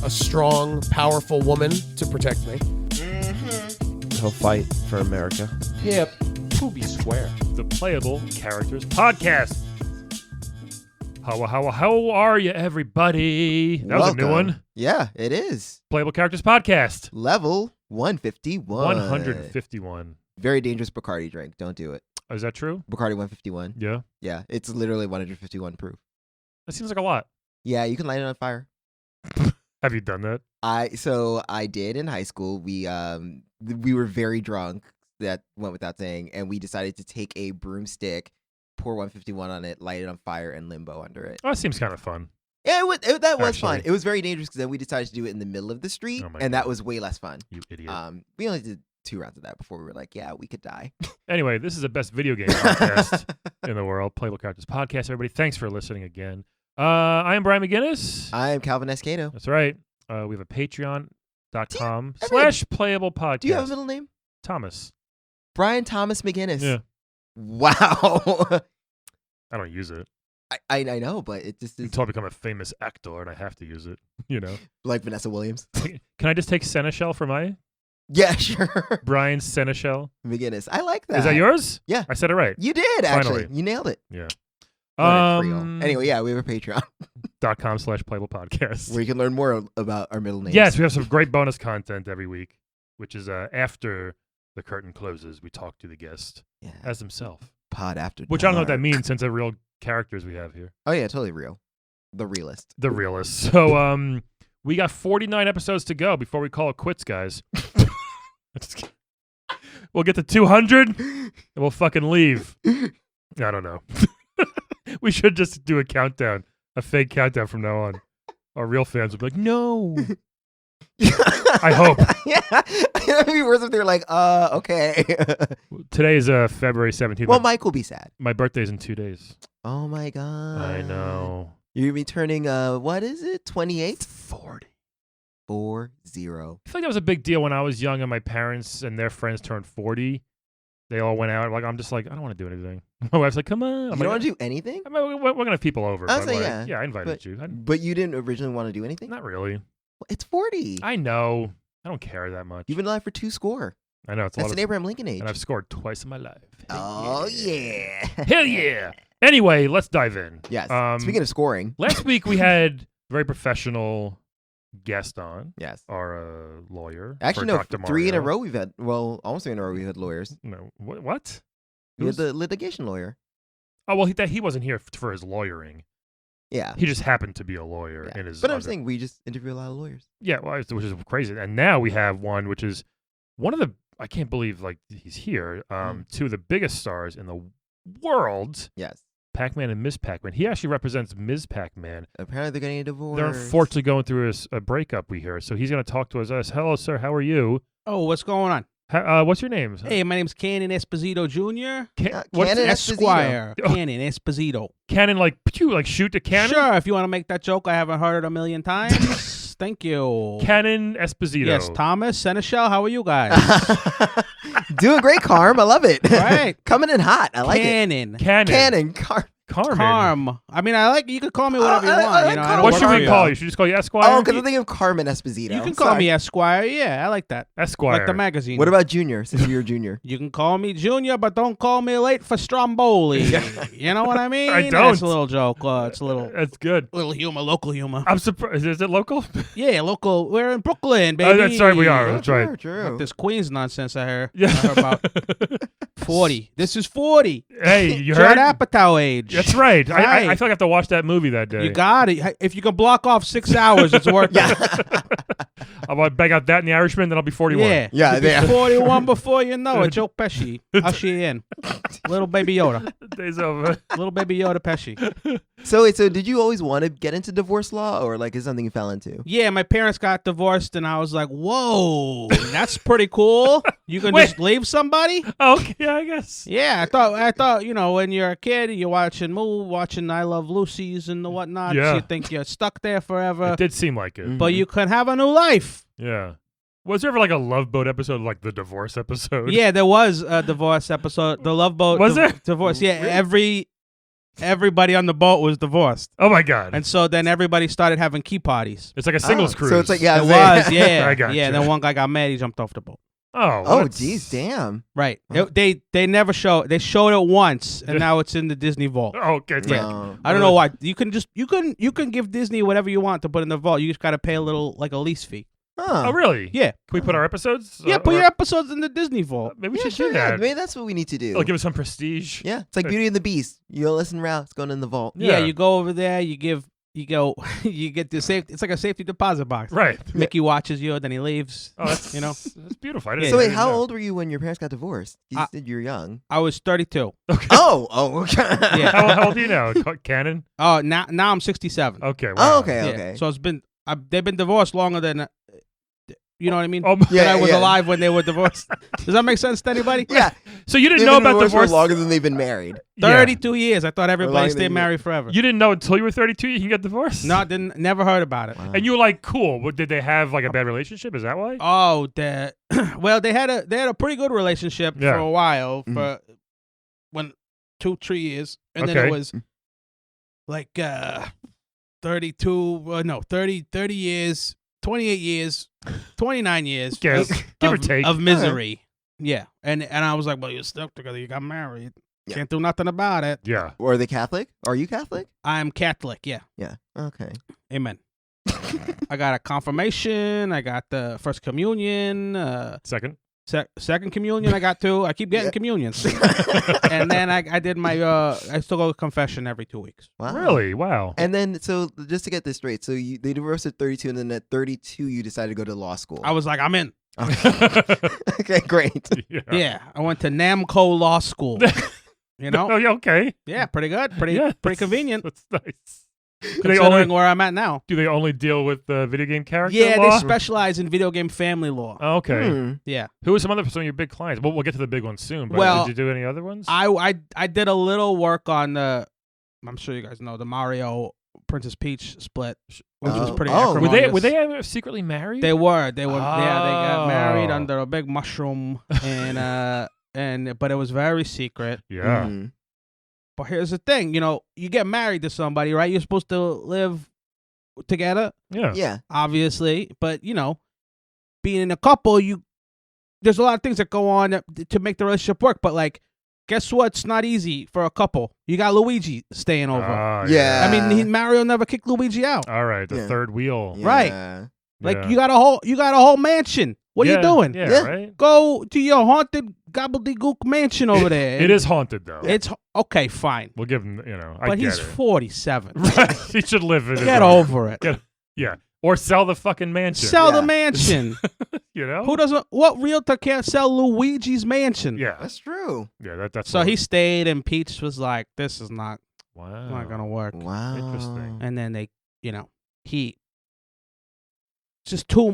a strong, powerful woman to protect me. He'll fight for America. Hip. Poopy square. The Playable Characters Podcast. How are you, everybody? That was a new one. Yeah, it is. Playable Characters Podcast. Level 151. 151. Very dangerous Bacardi drink. Don't do it. Oh, is that true? Bacardi 151. Yeah. Yeah, it's literally 151 proof. That seems like a lot. Yeah, you can light it on fire. Have you done that? I did in high school. We were very drunk. That went without saying, and we decided to take a broomstick, pour 151 on it, light it on fire, and limbo under it. Oh, that seems kind of fun. Yeah, that was Actually. fun. It was very dangerous because then we decided to do it in the middle of the street, and that was way less fun. You idiot. We only did 2 rounds of that before we were like, yeah, we could die. Anyway, this is the best video game podcast in the world. Playable Characters Podcast. Everybody, thanks for listening again. I am Brian McGinnis. I am Calvin Escato. That's right. We have a patreon.com/playable podcast. Do you have a middle name? Thomas. Brian Thomas McGinnis. Yeah. Wow. I don't use it. I know, but it just is Until I become a famous actor and I have to use it, you know. like Vanessa Williams. Can I just take Seneschal for my? Yeah, sure. Brian Seneschal. McGinnis. I like that. Is that yours? Yeah. I said it right. You did, actually. Finally. You nailed it. Yeah. Anyway, yeah, we have a Patreon. .com/playable podcast. Where you can learn more about our middle names. Yes, we have some great bonus content every week, which is after the curtain closes, we talk to the guest as himself. Pod after Which dark. I don't know what that means since they're real characters we have here. Oh, yeah, totally real. The realist. The realist. So we got 49 episodes to go before we call it quits, guys. We'll get to 200 and we'll fucking leave. I don't know. We should just do a countdown, a fake countdown from now on. Our real fans will be like, no. I hope. Yeah. It'd be worse if they're like, okay. Today is February 17th. Well, Mike will be sad. My birthday's in 2 days. Oh, my God. I know. You're going to be turning, what is it, 28? 40. 40. I feel like that was a big deal when I was young and my parents and their friends turned 40. They all went out. Like I'm just like, I don't want to do anything. My wife's like, come on. You don't want to do anything? I mean, we're going to have people over. I'll say, like, yeah. I invited you. But you didn't originally want to do anything? Not really. Well, it's 40. I know. I don't care that much. You've been alive for 2 score. I know. That's an Abraham Lincoln age. And I've scored twice in my life. Oh, yeah. Hell yeah. Anyway, let's dive in. Yes. Speaking of scoring. Last week we had a very professional guest on. Yes. Our lawyer. Actually, no, Dr. 3 in a Mario. row we've had, well, almost 3 in a row we've had lawyers. No. What? We had the litigation lawyer. Oh, well, he wasn't here for his lawyering. Yeah. He just happened to be a lawyer in his. But I'm saying we just interview a lot of lawyers. Yeah, well, which is crazy. And now we have one, which is one of the. I can't believe like he's here. 2 of the biggest stars in the world. Yes. Pac-Man and Ms. Pac-Man. He actually represents Ms. Pac-Man. Apparently they're getting a divorce. They're unfortunately going through a breakup. We hear, so he's going to talk to us. Hello, sir. How are you? Oh, what's going on? What's your name? Hey, my name's Cannon Esposito Jr. What's Cannon Esquire. Oh. Cannon Esposito. Cannon, like shoot the cannon? Sure, if you want to make that joke, I haven't heard it a million times. Thank you. Cannon Esposito. Yes, Thomas, Seneschal, how are you guys? Doing great, Carm. I love it. Right. Coming in hot. I like Cannon. it. Cannon. Carm. Carm. I mean, you could call me whatever you want. I you know, like I don't What work should for we you. call you? Should we just call you Esquire? Oh, because I'm thinking of Carmen Esposito. You can call me Esquire. Yeah, I like that. Esquire. Like the magazine. What about Junior, since you're a junior? You can call me Junior, but don't call me late for Stromboli. You know what I mean? I don't. It's a little joke. It's a little That's good. humor, local humor. I'm surprised. Is it local? Yeah, local. We're in Brooklyn, baby. That's right. We are. That's right. True. This Queens nonsense I heard. Yeah. I heard about 40. This is 40. Hey, you Judd heard? Apatow age. That's right. Right. I feel like I have to watch that movie that day. You got it. If you can block off 6 hours, it's worth it. I'll bang out that in The Irishman, then I'll be 41. Yeah. Yeah, You'll be yeah. 41 before you know it. Joe Pesci. Usher you in. Little baby Yoda. Day's over. Little baby Yoda Pesci. So did you always want to get into divorce law, or like is it something you fell into? Yeah, my parents got divorced, and I was like, whoa, that's pretty cool. You can just leave somebody? Okay, I guess. Yeah, I thought, when you're a kid, you're watching I Love Lucy's and the whatnot. Yeah. So you think you're stuck there forever. It did seem like it. But you could have a new life. Yeah. Was there ever like a Love Boat episode, like the divorce episode? Yeah, there was a divorce episode. The Love Boat. Was there? Divorce. Yeah, every everybody on the boat was divorced. Oh my god. And so then everybody started having key parties. It's like a singles cruise. So it's like, yeah. It was, yeah. I got yeah, you. then one guy got mad, he jumped off the boat. Oh. Oh, that's- geez, damn. Right. Huh. They never show it. They showed it once, and now it's in the Disney vault. Oh, okay. Yeah. No. I don't know why. You can give Disney whatever you want to put in the vault. You just got to pay a little, like a lease fee. Huh. Oh, really? Yeah. Can we put our episodes? Yeah, put or- your episodes in the Disney vault. Maybe we Yeah, should sure, do yeah. that. Maybe that's what we need to do. It'll give us some prestige. Yeah, it's like Beauty and the Beast. You don't listen around, it's going in the vault. Yeah, Yeah. you go over there, you get the safety. It's like a safety deposit box. Right. Mickey watches you, then he leaves. Oh, that's You know? that's beautiful. I didn't, So I wait, didn't how know. old were you when your parents got divorced? You said you were young. I was 32. Okay. Oh, okay. Yeah. How old are you now? Canon? Oh, now I'm 67. Okay. Wow. Oh, okay, Yeah. okay. So they've been divorced longer than, you know what I mean? Oh, Yeah, Than I was yeah. alive when they were divorced. Does that make sense to anybody? Yeah, so you didn't they've know been about divorced for divorce? longer than they've been married. Yeah. 32 years. I thought everybody longer stayed than married forever. You didn't know until you were 32 you can get divorced? No, never heard about it. Wow. And you were like, cool. What, did they have like a bad relationship? Is that why? Oh, well, they had a pretty good relationship Yeah. for a while, Mhm. for 2-3 years, and then it Okay. was like 30 years, 28 years, 29 years Okay, give or of, take. of misery. Yeah, and I was like, well, you're stuck together. You got married. Yeah. Can't do nothing about it. Yeah. Or are they Catholic? Are you Catholic? I'm Catholic. Yeah, Yeah. Okay. amen. I got a confirmation. I got the first communion. Second. Second communion, I got two. I keep getting Yeah. communions. And then I did my I still go to confession every 2 weeks. Wow. Really? Wow. And then, so just to get this straight, so they divorced at 32, and then at 32, you decided to go to law school. I was like, I'm in. Okay, great. Yeah, I went to Namco Law School. You know? Oh, yeah, okay. Yeah, pretty good. Pretty Yeah, pretty convenient. That's nice. Do they Considering only where I'm at now. deal with video game character Yeah, law? they specialize in video game family law. Oh, okay. Hmm. Yeah. Who are some of your big clients? Well, we'll get to the big ones soon. But Well, did you do any other ones? I did a little work on I'm sure you guys know the Mario Princess Peach split, which was pretty Oh. were acrimonious. they ever secretly married? They were. Yeah, they got married Oh. under a big mushroom and but it was very secret. yeah. Mhm. But here's the thing, you get married to somebody, right? You're supposed to live together, Yeah. Yeah. obviously, but being in a couple, there's a lot of things that go on to make the relationship work, but like guess what? It's not easy for a couple. You got Luigi staying over. Ah, Yeah. I mean, Mario never kicked Luigi out. All right. The Yeah. third wheel. Right. Yeah. Like Yeah. you got a whole mansion. What are Yeah, you doing? Yeah, Yeah. right? Go to your haunted gobbledygook mansion over there. It is haunted, though. It's okay, fine. We'll give him, I But get he's it. 47. Right. He should live in his Get own- over it. Yeah. Or sell the fucking mansion. Sell the Yeah. mansion. You know? Who doesn't? What realtor can't sell Luigi's mansion? Yeah. That's true. Yeah, that's So what- he stayed, and Peach was like, "This is not Wow. gonna work." Wow. Interesting. And then he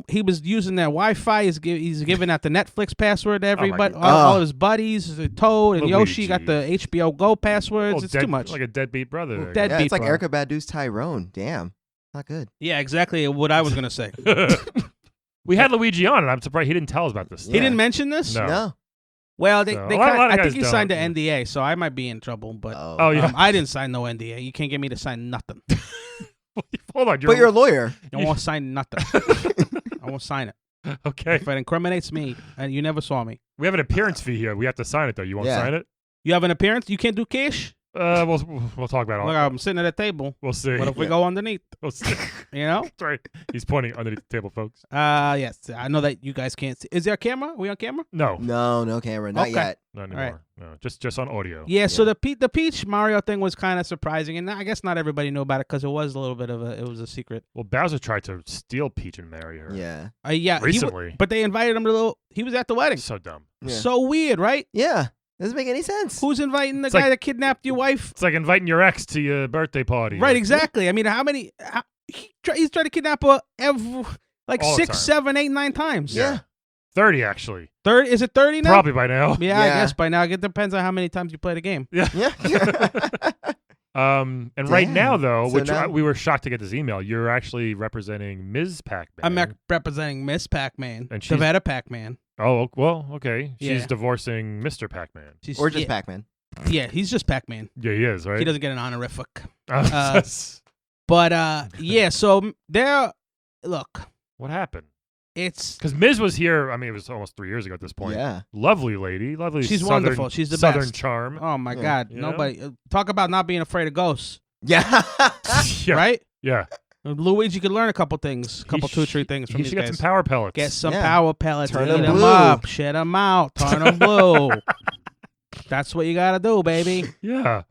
he was using their Wi-Fi. He's giving out the Netflix password to everybody, God. all his buddies, Toad and Yoshi got Luigi. the HBO Go passwords. Oh, it's too much. Like a deadbeat brother. there. Dead- Yeah, it's like bro. Erica Badu's Tyrone. Damn. Not good. Yeah, exactly what I was gonna say. We had Luigi on, and I'm surprised he didn't tell us about this. He Yeah. didn't mention this. No. No. Well, they So, a lot of I guys think he signed don't. an NDA, so I might be in trouble. But Oh, yeah. I didn't sign no NDA. You can't get me to sign nothing. Hold on. But you're a lawyer. I won't sign nothing. I won't sign it. okay. If it incriminates me and you never saw me. We have an appearance fee here. We have to sign it, though. You won't Yeah. sign it? You have an appearance? You can't do cash? We'll talk about it. Look, I'm sitting at a table. We'll see. What if we Yeah. go underneath? We'll see. You know? That's right. He's pointing underneath the table, folks. Yes. I know that you guys can't see. Is there a camera? Are we on camera? No. No camera. Not Okay. yet. Not All right. anymore. No. Just on audio. Yeah, so the Peach Mario thing was kind of surprising, and I guess not everybody knew about it because it was a little bit of a secret. Well, Bowser tried to steal Peach and marry her. Yeah. Yeah. Recently. But they invited him to he was at the wedding. So dumb. Yeah. So weird, right? Yeah. Doesn't make any sense. Who's inviting the It's guy like- that kidnapped your wife? It's like inviting your ex to your birthday party. Right, exactly. I mean, how many? He's tried to kidnap her like All the 6, time. 7, 8, 9 times. Yeah. 30, actually. Is it 30 now? Probably by now. Yeah, I Yeah. guess by now. It depends on how many times you play the game. Yeah. And right now, Damn. though, So which now- we were shocked to get this email, you're actually representing Ms. Pac-Man. I'm representing Miss Pac-Man, And she's- Davetta Pac-Man. Oh, well, okay. She's Yeah. divorcing Mr. Pac-Man. She's, Or just yeah, Pac-Man. Yeah, he's just Pac-Man. Yeah, he is, right? He doesn't get an honorific. Uh, But yeah, so there. Look, what happened? it's Because Ms. was here. I mean, it was almost 3 years ago at this point. Yeah. Lovely lady, lovely. She's southern, wonderful. She's the southern best. charm. oh my Yeah. God, You know? nobody talk about not being afraid of ghosts, Yeah. Yeah, right? yeah. Luigi could learn a couple things, He 2-3 things from He these should get guys. some power pellets. Get some Yeah. power pellets, Turn heat 'em 'em blue. up, shit 'em out, turn 'em blue. That's what you gotta do, baby. Yeah.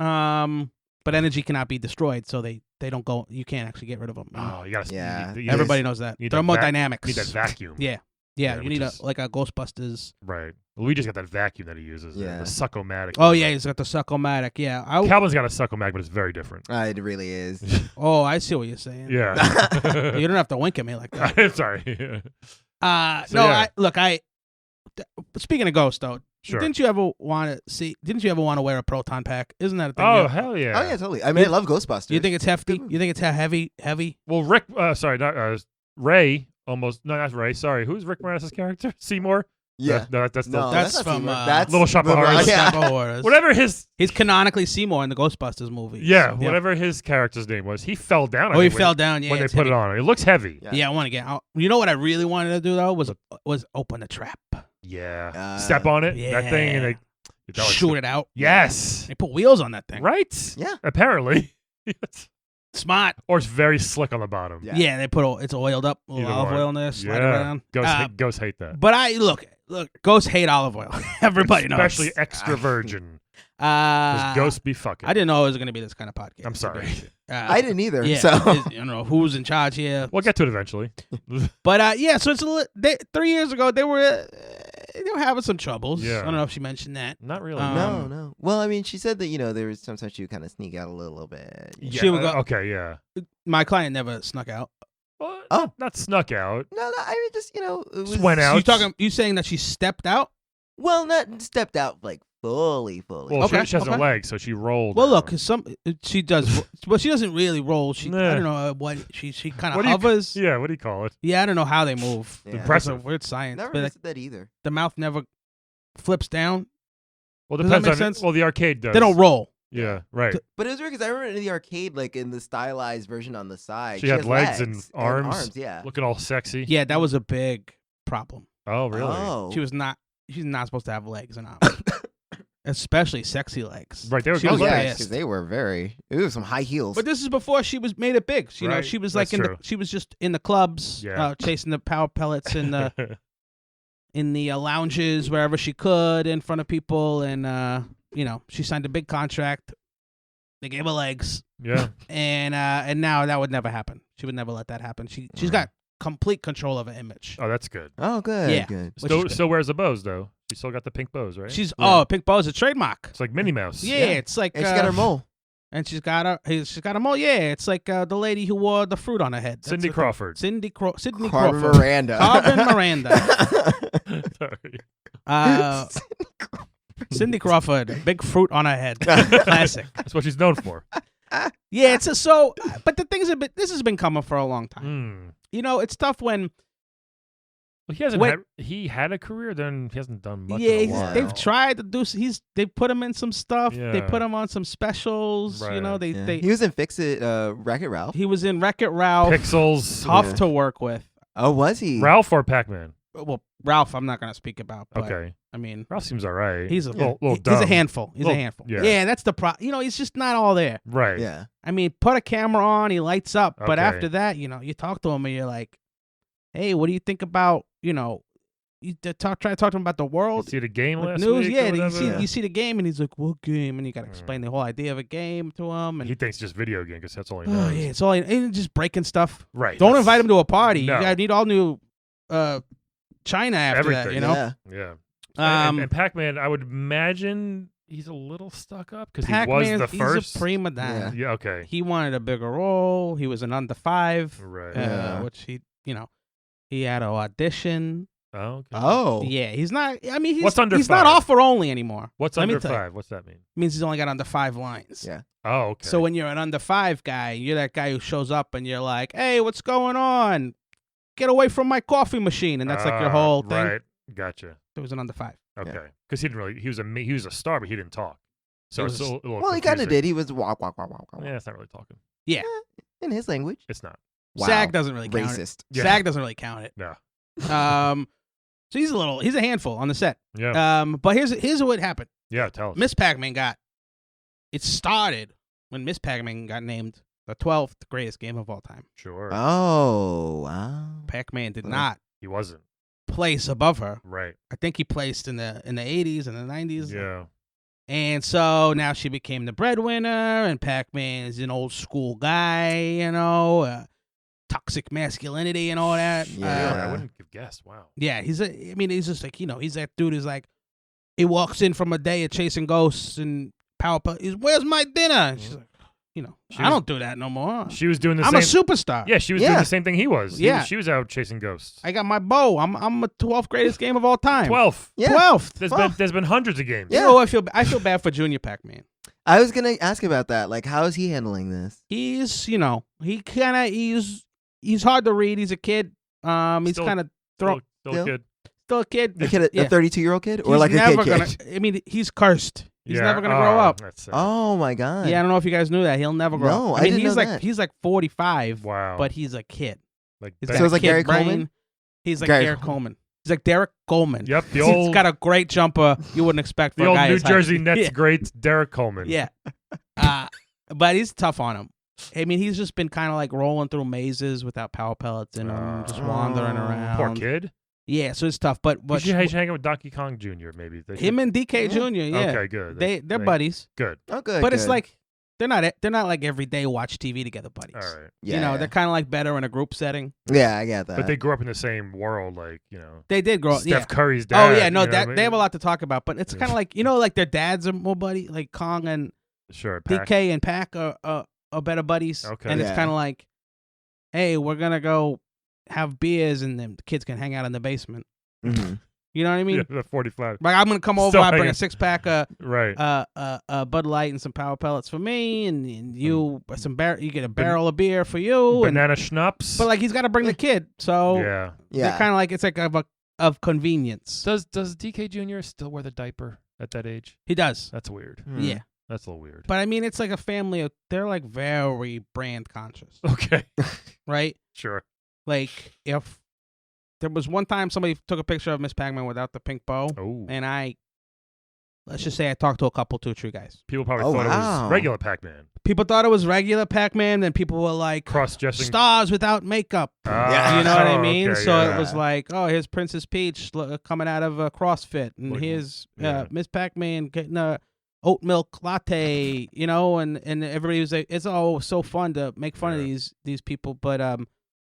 But energy cannot be destroyed, so they don't go. You can't actually get rid of them. Oh, you gotta. Yeah. You Everybody knows that. need that Thermodynamics. need that vacuum. Yeah. Yeah, you which need is- like a Ghostbusters. Right. Luigi's got that vacuum that he uses. Yeah. The succomatic. Oh yeah, he's got the succomatic. Yeah. Calvin's got a succomatic, but it's very different. It really is. Oh, I see what you're saying. Yeah. You don't have to wink at me like that. Sorry. So, No, yeah. Speaking of ghosts, though, Sure. didn't you ever want to wear a proton pack? Isn't that a thing? Oh, hell yeah. Oh yeah, totally. I mean, I love Ghostbusters. You think it's hefty? You think it's heavy? Well, Rick, sorry, not Ray. Almost, no, not Ray. Sorry, who's Rick Moranis' character? Seymour. Yeah. No, that's No, That's not from, Seymour. that's Little Shop of Horrors. Yeah. Shop of Horrors. whatever his. He's canonically Seymour in the Ghostbusters movie. Yeah, whatever his character's name was, he fell down. I Oh, he think, fell down. Yeah, when they it's put heavy. it on. It looks heavy. Yeah. Yeah, I want to get out. You know what I really wanted to do though was open a trap, Yeah. Step on it, that thing, and yeah. they shoot it out. Yes. They put wheels on that thing. Right. Yeah. Apparently. Yes. Smart. Or it's very slick on the bottom. Yeah. Yeah, they put it's oiled up, a little Either olive one. oil in there, slide it Yeah. around. Ghosts hate that. But look, ghosts hate olive oil. Everybody knows. Especially extra virgin. Because ghosts be fucking. I didn't know it was going to be this kind of podcast. I'm sorry. I didn't either. Yeah, So I don't know who's in charge here. We'll get to it eventually. But yeah, so it's 3 years ago they were having some troubles. Yeah. I don't know if she mentioned that. Not really. no. Well, I mean, she said that there was sometimes she would kind of sneak out a little bit. Yeah, She would go- okay, yeah. My client never snuck out. Well, Oh. not snuck out. No, I mean, just it was, Just went out. You saying that she stepped out? Well, not stepped out like fully. Well, Okay, she has no okay. legs, so she rolled. Well, down. look, she does. Well, she doesn't really roll. I Nah. don't know what she kind What of do you- hovers. Yeah, what do you call it? Yeah, I don't know how they move. Yeah. Impressive. It's a weird science. Never But like, understood that either. the mouth never flips down. Well, Does that depends make on. sense? Well, the arcade does. They don't roll. Yeah, right. But it was weird because I remember in the arcade, like in the stylized version on the side, She had has legs and arms. Yeah. Looking all sexy. Yeah, that was a big problem. Oh, really? Oh. She's not supposed to have legs and arms, especially sexy legs. Right, they were She good was legs. yeah, pissed. because they were it was some high heels. But this is before she was made it big. You know, Right, she was like that's in true. she was just in the clubs, Yeah. chasing the power pellets in the lounges wherever she could in front of people, and she signed a big contract. They gave her legs, Yeah. and now that would never happen. She would never let that happen. She's got complete control of her image. Oh, that's good. oh, good, Yeah. good. Which is good. Still wears the bows though. She still got the pink bows, right? She's Yeah. pink bow is a trademark. It's like Minnie Mouse. Yeah, Yeah. it's like And she got her mole. and she's got a mole. Yeah, it's like the lady who wore the fruit on her head. That's Cindy the thing. Crawford. Sydney Carmen Crawford. Miranda. Carmen Miranda. Sorry. Cindy Crawford, big fruit on her head. Classic. That's what she's known for. Yeah, but the things this has been coming for a long time. Mm. It's tough when Well, he hasn't Wait. had. He had a career, then he hasn't done much. yeah, in a while. they've tried to do. They put him in some stuff. They Yeah. put him on some specials. Right. They he was in Fix It, Wreck-It Ralph. he was in Wreck-It Ralph. Pixels. Tough Yeah. to work with. Oh, was he? Ralph or Pac-Man? Well, Ralph, I'm not going to speak about. But, Okay. I mean, Ralph seems alright. he's a little he's dumb. a handful. He's a Little- handful. yeah. Yeah, that's the he's just not all there. Right. Yeah. I mean, put a camera on, he lights up. But Okay. after that, you talk to him and you're like, hey, what do you think about, you try to talk to him about the world. See the game like last news, week? yeah. or whatever? You see the game, and he's like, "What game?" And you got to explain the whole idea of a game to him. And He thinks just video game because that's all he knows. oh yeah, it's all and just breaking stuff. Right. Don't that's- invite him to a party. No. You gotta need all new China after that. Everything. You know. Yeah. Yeah. Um, And Pac-Man, I would imagine he's a little stuck up because he was Pac-Man, the he's first. a prima donna. Yeah. Yeah. Okay. He wanted a bigger role. He was an under 5, Right. Yeah. which he had an audition. Oh. Okay. Oh. Yeah, he's not. I mean, What's under he's 5? not offer only anymore. What's Let me under tell you. 5? What's that mean? Means he's only got under 5 lines. Yeah. Oh. Okay. So when you're an under 5 guy, you're that guy who shows up and you're like, "Hey, what's going on? Get away from my coffee machine," and that's like your whole thing. Right. Gotcha. It was an under 5. Okay. Because he didn't really. He was a star, but he didn't talk. So it's a little Well, he kind of confusing. did. He was walk, walk, walk, walk, walk. Yeah, it's not really talking. In his language. It's not. Wow. SAG doesn't really count it. Racist. Yeah. SAG doesn't really count it. No. So he's a handful on the set. Yeah. But here's what happened. Yeah. Tell us. Miss Pac-Man it started when Miss Pac-Man got named the 12th greatest game of all time. Sure. Oh, wow. Pac-Man did Well, not He wasn't. place above her. Right. I think he placed in the 80s and the 90s. Yeah. And so now she became the breadwinner, and Pac-Man is an old school guy, toxic masculinity and all that. Yeah. I wouldn't have guessed. Wow. Yeah, he's just like, he's that dude who's like, he walks in from a day of chasing ghosts and power. Where's my dinner? And she's like, I don't do that no more. She was doing the I'm same. a superstar. Yeah, she was doing the same thing he was. Yeah. She was out chasing ghosts. I got my bow. I'm a 12th greatest game of all time. 12th. Yeah. 12th. There's been hundreds of games. You know, I feel bad for Junior Pac-Man. I was going to ask about that. Like, how is he handling this? He's he's hard to read. He's a kid. He's Still- kind of Still Still? good. still a kid. A kid, Yeah. a 32-year-old kid, or He's like a never kid? gonna. Kid? I mean, he's cursed. He's Yeah. never gonna grow up. That's sad. Oh my god. Yeah, I don't know if you guys knew that. He'll never grow No, up. I mean, didn't he's know like that. he's like 45, Wow. but he's a kid. Like He's Ben- got it's like kid Gary brain. Coleman? He's like Gary Derek Coleman. He's like Derek Coleman. Yep. The He's old got a great jumper you wouldn't expect for the a old guy New his height. Jersey Nets Yeah. great Derek Coleman. Yeah. But he's tough on him. I mean, he's just been kind of like rolling through mazes without power pellets in him, just wandering around. Poor kid. Yeah, so it's tough. But You should hang out with Donkey Kong Jr. Maybe. They him should- and DK Jr. Yeah, Okay, good. they're buddies. Good. Oh, good. But it's good. like they're not like everyday watch TV together buddies. All right. yeah, They're kind of like better in a group setting. yeah, I get that. But they grew up in the same world, like They did grow. Steph Yeah. Curry's dad. Oh yeah, no, you know that what I mean? they have a lot to talk about. But it's Yeah. kind of like like their dads are more buddy. Like Kong and Sure. Pac. DK and Pac are better buddies. Okay. And it's Yeah. kind of like, hey, we're gonna go have beers, and then the kids can hang out in the basement. Mhm. You know what I mean? Yeah, the 45. Like I'm gonna come over, Still I bring hanging. a 6-pack of Right. Bud Light and some power pellets for me, and you you get a barrel of beer for you, and Banana schnapps. but like he's got to bring the kid, so yeah. they're Yeah. kind of like it's like of convenience. Does DK Jr. still wear the diaper at that age? He does, That's weird. Hmm. yeah. That's a little weird. But I mean, it's like a family of they're like very brand conscious, Okay. right? Sure. Like if there was one time somebody took a picture of Miss Pac-Man without the pink bow, Oh. and let's just say I talked to a couple 2 or 3 guys. People probably Oh, thought it wow. was regular Pac-Man. People thought it was regular Pac-Man, then people were like Cross-dressing. stars without makeup. Yeah. You know what I Oh, mean? okay, So yeah. it was like, oh, here's Princess Peach coming out of CrossFit, and Like, here's yeah. Miss Pac-Man getting a oat milk latte, and everybody was like, it's all so fun to make fun of Yeah. these people, but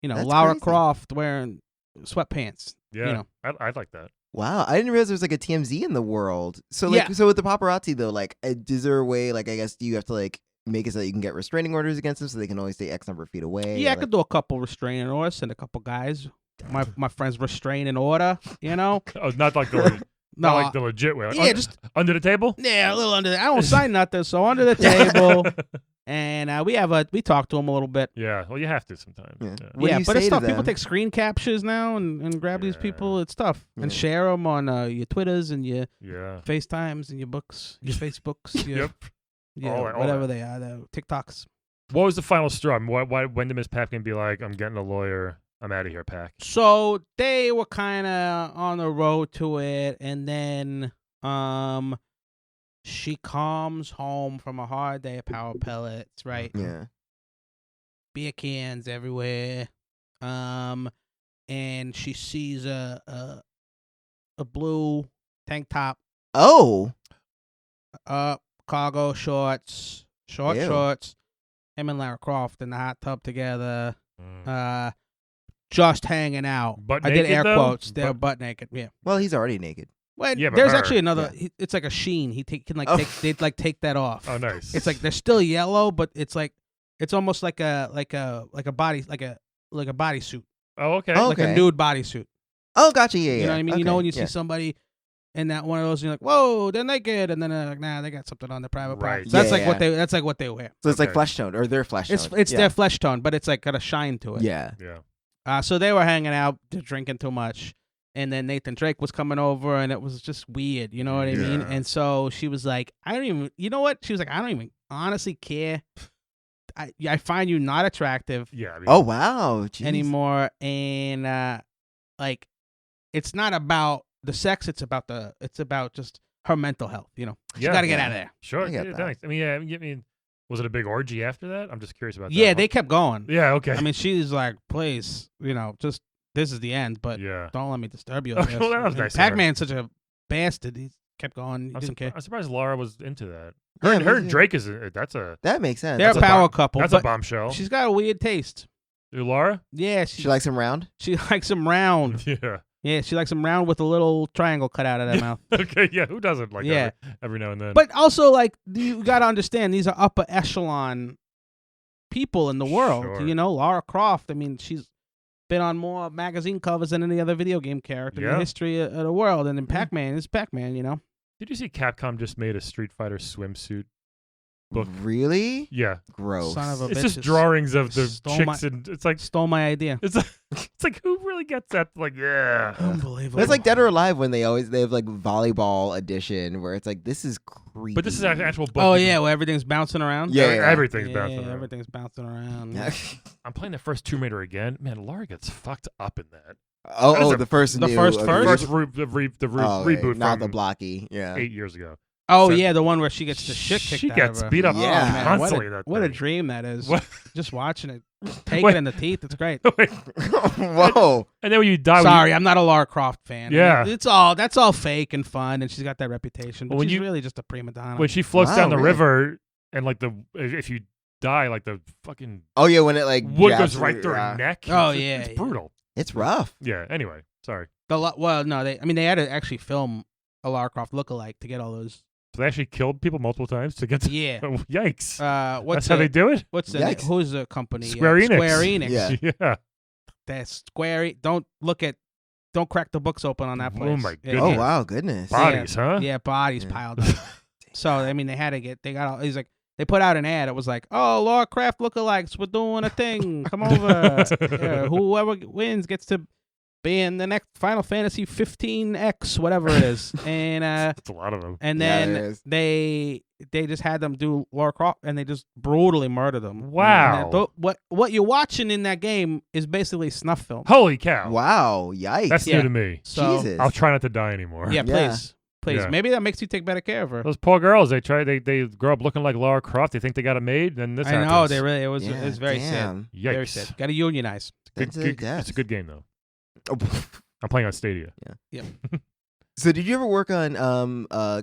That's Lara crazy. Croft wearing sweatpants. Yeah. I'd like that. Wow, I didn't realize there was like a TMZ in the world. So like, Yeah. so with the paparazzi though, like, is there a way? Like, I guess do you have to like make it so that you can get restraining orders against them, so they can only stay X number of feet away? Yeah, I or, could do a couple restraining orders, send a couple guys. My friends restraining order, Oh, not like the No, not like the legit way. Like, yeah, just under the table. yeah, a little under. I don't sign nothing, so under the table. And we talked to him a little bit. Yeah. Well, you have to sometimes. Yeah. Yeah. What do yeah, you but it's say to tough. People them? take screen captures now and grab these Yeah. people. It's tough. And Yeah. share them on your Twitters and your Yeah. FaceTimes and your books, your Facebooks, your, Yep. your All that- all whatever that. they are, the TikToks. What was the final straw? I mean, when did Miss Pac-Man be like, I'm getting a lawyer. I'm out of here, Pac. So they were kind of on the road to it, and then she comes home from a hard day of power pellets, right? Yeah. Beer cans everywhere. And she sees a blue tank top, Oh. cargo shorts, short Ew. shorts. Him and Lara Croft in the hot tub together, Mm. just hanging out. Butt I did naked, air though? quotes. They're Butt- butt naked. Yeah. Well, he's already naked. Well, Yeah, but there's her. actually another. Yeah. It's like a sheen. He can like Oh. they'd like take that off. Oh, nice. It's like they're still yellow, but it's like it's almost like a body like a bodysuit, Oh, okay. Oh. like a Okay. nude bodysuit. Oh, gotcha. Yeah, yeah. You know what I mean? You know Okay, when you see yeah. somebody in that one of those, and you're like, whoa, they're naked, and then they're like, nah, they got something on their private Right. parts. That's Yeah, like yeah. what they wear. So it's like Okay. flesh toned, or their flesh It's toned. their flesh tone, but it's like got a shine to it. Yeah. Yeah. So they were hanging out, they're drinking too much, And then Nathan Drake was coming over, and it was just weird. You know what I mean? And so she was like, I don't even, you know what? She was like, I don't even honestly care. I find you not attractive Yeah. I mean, Oh wow. Jeez. anymore. And like, it's not about the sex. It's about just her mental health. You know, she Yeah. got to get out of there. Sure. I get Yeah, that. thanks. I mean, yeah. I mean, was it a big orgy after that? I'm just curious about that. Yeah, they kept going. Yeah. Okay. I mean, she's like, please, you know, just this is the end, but yeah. don't let me disturb you. Okay, well, that was nice of her. Pac-Man's such a bastard. He kept going. He didn't care. I'm surprised Laura was into that. Yeah, Her me and too. Drake is that's a That makes sense. They're a that's a power bomb- couple. that's a but bombshell. she's got a weird taste. Who, Laura? Yeah, She likes him round. she likes him round. Yeah. Yeah, she likes him round with a little triangle cut out of their mouth. Okay. Yeah. Who doesn't like Yeah. every now and then? But also, like, you got to understand, these are upper echelon people in the world. Sure. You know, Lara Croft. I mean, she's been on more magazine covers than any other video game character in Yeah. the history of the world. And then Pac-Man is Pac-Man. You know. Did you see Capcom just made a Street Fighter swimsuit book? Really? Yeah. Gross. Son of a It's bitches. just drawings of the Stole chicks, and it's like Stole my idea. it's like who really gets that? Like, yeah. Unbelievable. It's like Dead or Alive when they have like volleyball edition where it's like this is creepy. But this is an actual book. Oh You can- yeah, where everything's bouncing around. Yeah. Everything's bouncing around. Everything's bouncing around. I'm playing the first Tomb Raider again. Man, Laura gets fucked up in that. oh, the first the new, first of first? First reboot not from the blocky. Yeah. 8 years ago. Oh So- yeah, the one where she gets the shit kicked She out gets of her. beat up Yeah. man, constantly. that What a thing. dream that is. What? Just watching it, take Wait. it in the teeth. It's great. Wait, Whoa. and then when you die, Sorry, I'm not a Lara Croft fan. Yeah. That's all fake and fun, and she's got that reputation. But Well, when she's you- really just a prima donna. when she floats Wow, down the really? river, and like if you die, like the fucking Oh yeah, when it like wood jabs goes right through- through yeah. her neck. Oh, It's- yeah, it's yeah. brutal. It's rough. Yeah. Anyway, sorry. Well, no, they had to actually film a Lara Croft lookalike to get all those. So they actually killed people multiple times to get to. Yeah. Yikes. What's That's how they do it. What's the Yikes. who's the company? Square Enix. Square Enix. Yeah. Yeah. That's Square. Don't crack the books open on that place. Oh, my Yeah, goodness. Oh yeah. wow, goodness. Bodies, huh? Yeah, bodies Yeah. piled up. So I mean, they got all. He's like, they put out an ad. It was like, oh, Lara Croft lookalikes, we're doing a thing. Come over. Yeah, whoever wins gets to be in the next Final Fantasy 15X, whatever it is. And That's a lot of them. and Yeah, then there is. they just had them do Lara Croft, and they just brutally murdered them. Wow. And what you're watching in that game is basically snuff film. Holy cow. Wow, yikes. That's Yeah. new to me. So Jesus. I'll try not to die anymore. yeah, Yeah. please. Yeah. Maybe that makes you take better care of her. Those poor girls, they grow up looking like Lara Croft. They think they got it made, then this I happens. know they really. It was Yeah, very sad. damn. Yikes. Very sad. Got to unionize. Good, That's a good, death. it's a good game though. Oh, I'm playing on Stadia. So did you ever work on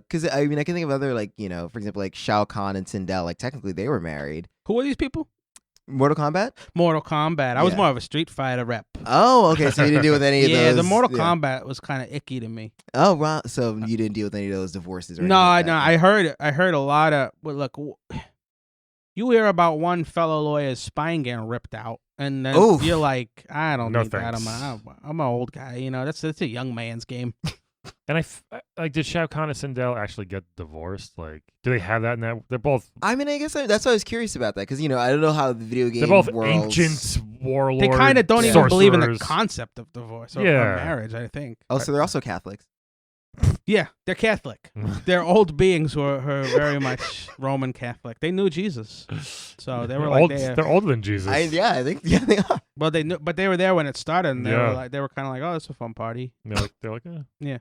because I mean I can think of other like for example like Shao Kahn and Sindel, like technically they were married. Who are these people? Mortal Kombat? Mortal Kombat. I was Yeah. more of a Street Fighter rep. Oh, okay. So you didn't deal with any of those. Yeah, the Mortal yeah. Kombat was kind of icky to me. Oh, wow. So you didn't deal with any of those divorces or No, anything like that? I heard a lot of. Well, look, you hear about one fellow lawyer's spine getting ripped out, and then Oof. you're like, I don't No need that. thanks. I'm an old guy. You know, that's a young man's game. And like, did Shao Kahn and Sindel actually get divorced? Like, do they have that in that? They're both. I mean, I guess that's why I was curious about that because I don't know how the video game They're both worlds... ancient warlords. They kind of don't even believe in the sorcerers. concept of divorce or Yeah. marriage. I think. Oh, so they're also Catholics. Yeah, they're Catholic. They're old beings who are very much Roman Catholic. They knew Jesus, so they were like, They're older than Jesus. I think they are. well, they knew, but they were there when it started, and Yeah. they were kind of like, oh, it's a fun party. They're like, Yeah.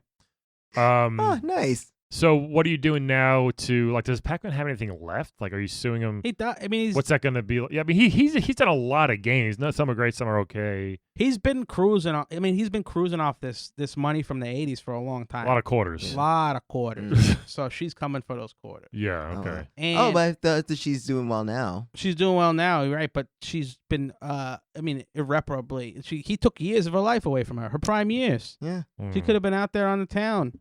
Oh, nice. So what are you doing now to like? Does Pac-Man have anything left? Like, are you suing him? He thought. I mean, What's that going to be? Yeah, I mean, he's done a lot of games. No, some are great, some are okay. he's been cruising. He's been cruising off this money from the '80s for a long time. A lot of quarters. A lot of quarters. So she's coming for those quarters. Yeah. Oh, Okay. wow. And Oh, but I thought that she's doing well now. she's doing well now, right? But she's been, irreparably. He took years of her life away from her. Her prime years. Yeah. She could have been out there on the town,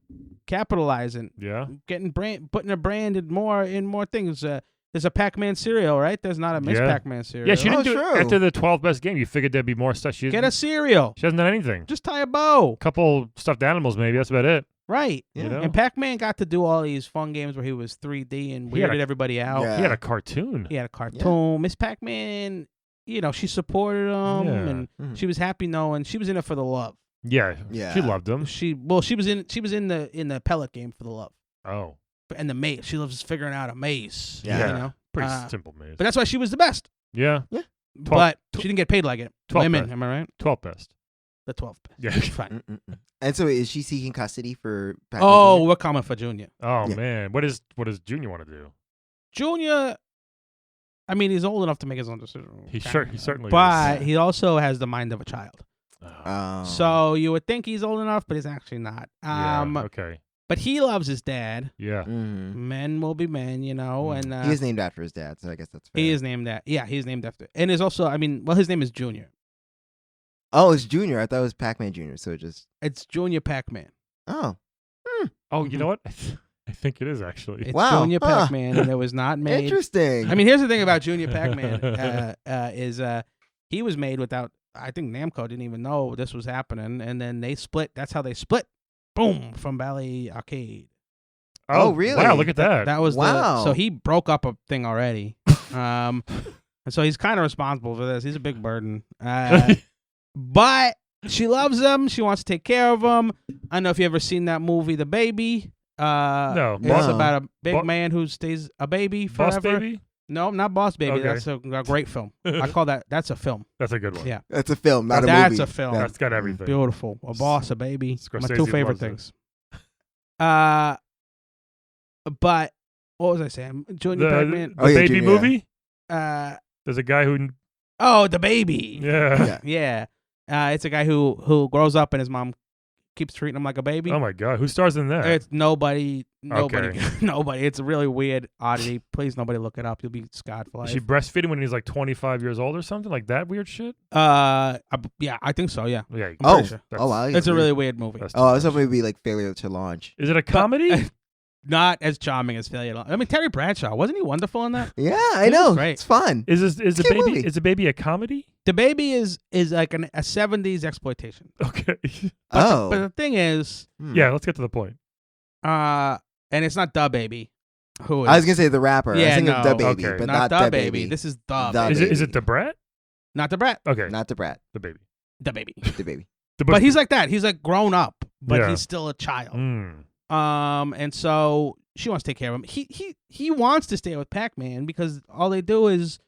capitalizing, Yeah. getting putting her brand in more things. There's a Pac-Man cereal, right? There's not a Miss Yeah. Pac-Man cereal. Yeah. She Oh, didn't do true. after the 12th best game. You figured there'd be more stuff. She Get a cereal. She hasn't done anything. Just tie a bow. Couple stuffed animals, maybe. That's about it. Right. Yeah. You know. And Pac-Man got to do all these fun games where he was 3D and He had weirded everybody out. Yeah. He had a cartoon. He had a cartoon. Miss Pac-Man, she supported him, Yeah. and Mhm. she was happy knowing she was in it for the love. Yeah. Yeah. She loved him. She was in the pellet game for the love. Oh. And the maze. She loves figuring out a maze. Yeah. You know? Pretty simple maze. But that's why she was the best. Yeah. But she didn't get paid like it. 12 Women, best. am I right? 12th best. The 12th best. Yeah. Fine. And so is she seeking custody for Pac-Man Oh, Jr.? we're coming for Junior. Oh Yeah. man. What does Junior want to do? Junior, I mean, he's old enough to make his own decision. He certainly But is. he also has the mind of a child. Oh. So you would think he's old enough, but he's actually not. Yeah, okay. But he loves his dad. Yeah. Men will be men, you know. And he is named after his dad, so I guess that's fair. he is named that. Yeah, he's named after. And there's also, I mean, well, his name is Junior. Oh, it's Junior. I thought it was Pac-Man Jr., so It's Junior Pac-Man. Oh. Oh, you know what? I think it is actually. It's Wow. Junior Huh. Pac-Man, and it was not made. Interesting. I mean, here's the thing about Junior Pac-Man is he was made without. I think Namco didn't even know this was happening, and then they split. That's how they split. Boom from Bally Arcade. Oh, really? Wow, look at that. That was Wow. so he broke up a thing already. And so he's kind of responsible for this. He's a big burden. But she loves him. She wants to take care of him. I don't know if you ever seen that movie, The Baby. No. It's No. about a big Bo- man who stays a baby forever. Boss Baby? No, not Boss Baby. Okay. That's a great film. I call that's a film. That's a good one. Yeah. That's a film, not a That's movie. a film. That's got everything. Beautiful. A boss, a baby. Scorsese My two favorite loves it. things. But what was I saying? Junior Pac-Man. Oh, yeah, Baby Junior, movie? There's There's a guy who. The baby. Yeah. Yeah. Yeah. It's a guy who grows up and his mom keeps treating him like a baby. Oh my God. Who stars in that? It's nobody. Okay. Nobody. It's a really weird oddity. Please, nobody look it up. You'll be scarred for Is life. she breastfeeding when he's like 25 years old or something? Like that weird shit? Yeah, I think so. Yeah. Yeah. Oh. pretty sure. Oh, wow. It's a really weird movie. That's Oh, I was hoping it would be like Failure to Launch. Is it a comedy? Not as charming as Failure. I mean, Terry Bradshaw, wasn't he wonderful in that? Yeah, I He was know. great. It's fun. Is the cute baby? movie. Is the baby a comedy? The Baby is like a 70s exploitation. Okay. Oh. But the thing is, Yeah. Let's get to the point. and it's not the Baby. Who is? I was going to say the rapper. I was Yeah, thinking of the no. baby, Okay. but not not the baby. Baby. This is the The Baby. Is it baby. the brat? Not the Brat. Okay. Not the brat. The baby. The Baby. The baby. The But he's like that. He's like grown up, but Yeah. he's still a child. Mm. And so she wants to take care of him. He wants to stay with Pac-Man because all they do is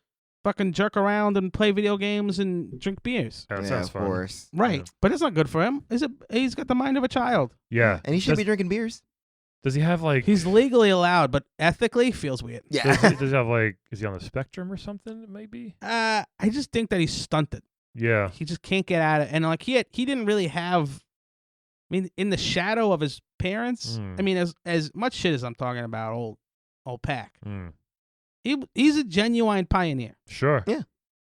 fucking jerk around and play video games and drink beers. That Yeah, sounds of fun. course. Right. Yeah. But it's not good for him. He's got the mind of a child. Yeah. And he should does, be drinking beers. Does he have like? He's legally allowed, but ethically feels weird. Yeah. does he have like? Is he on the spectrum or something? Maybe. I just think that he's stunted. Yeah. He just can't get at it. And like he didn't really have, I mean, in the shadow of his parents. Mm. I mean, as much shit as I'm talking about old Pac, Mm. he's a genuine pioneer. Sure. Yeah.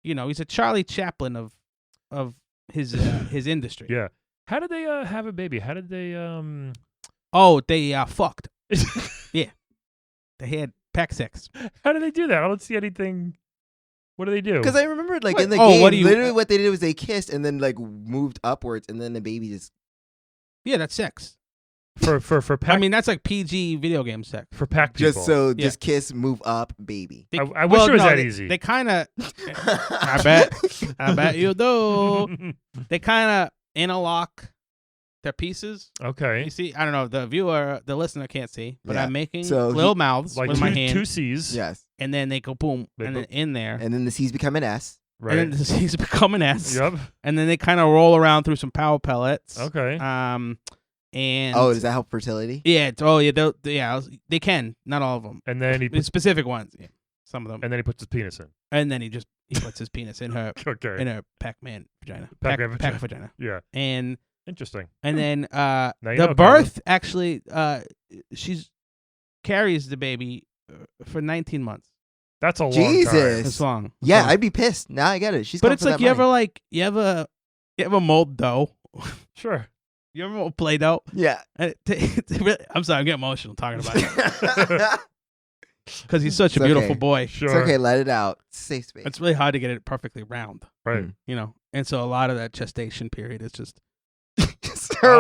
You know, he's a Charlie Chaplin of his his industry. Yeah. How did they have a baby? How did they Oh, they fucked. Yeah, they had Pac sex. How did they do that? I don't see anything. What do they do? Because I remember, like, What? in the Oh, game, what do you- literally what they did was they kissed and then, like, moved upwards, and then the baby just... Yeah, that's sex. for Pac. I mean, that's like PG video game sex. for Pac people. Just kiss, move up, baby. I wish it was that easy. They kind of. I bet you do. They kind of interlock their pieces. Okay. You see, I don't know. The listener can't see, but Yeah. I'm making So little mouths Like with my hand, two C's. Yes. and then they go boom, They and bo- then in there, And then the C's become an S. Right. and then he's become an S, Yep. and then they kind of roll around through some power pellets. Okay. And Oh, does that help fertility? yeah, they can, not all of them, And then he puts, specific ones, yeah, some of them, and then he puts his penis in. and then he puts his penis in her Okay. Pac-Man vagina, Pac-Man Pac vagina, Yeah. and Interesting. then Now you the know, birth actually, she's carries the baby for 19 months. That's a long Jesus. That's long. Yeah, That's long. I'd be pissed. Now I get it. She's But going it's for like that you money. ever mold dough. time. Sure. You ever mold Play-Doh? Yeah. And I'm sorry, I'm getting emotional talking about it because he's such a It's beautiful okay. boy. Sure. It's okay. Let it out. Safe space. It's really hard to get it perfectly round, Right. Mm. you know. And so a lot of that gestation period is just Just her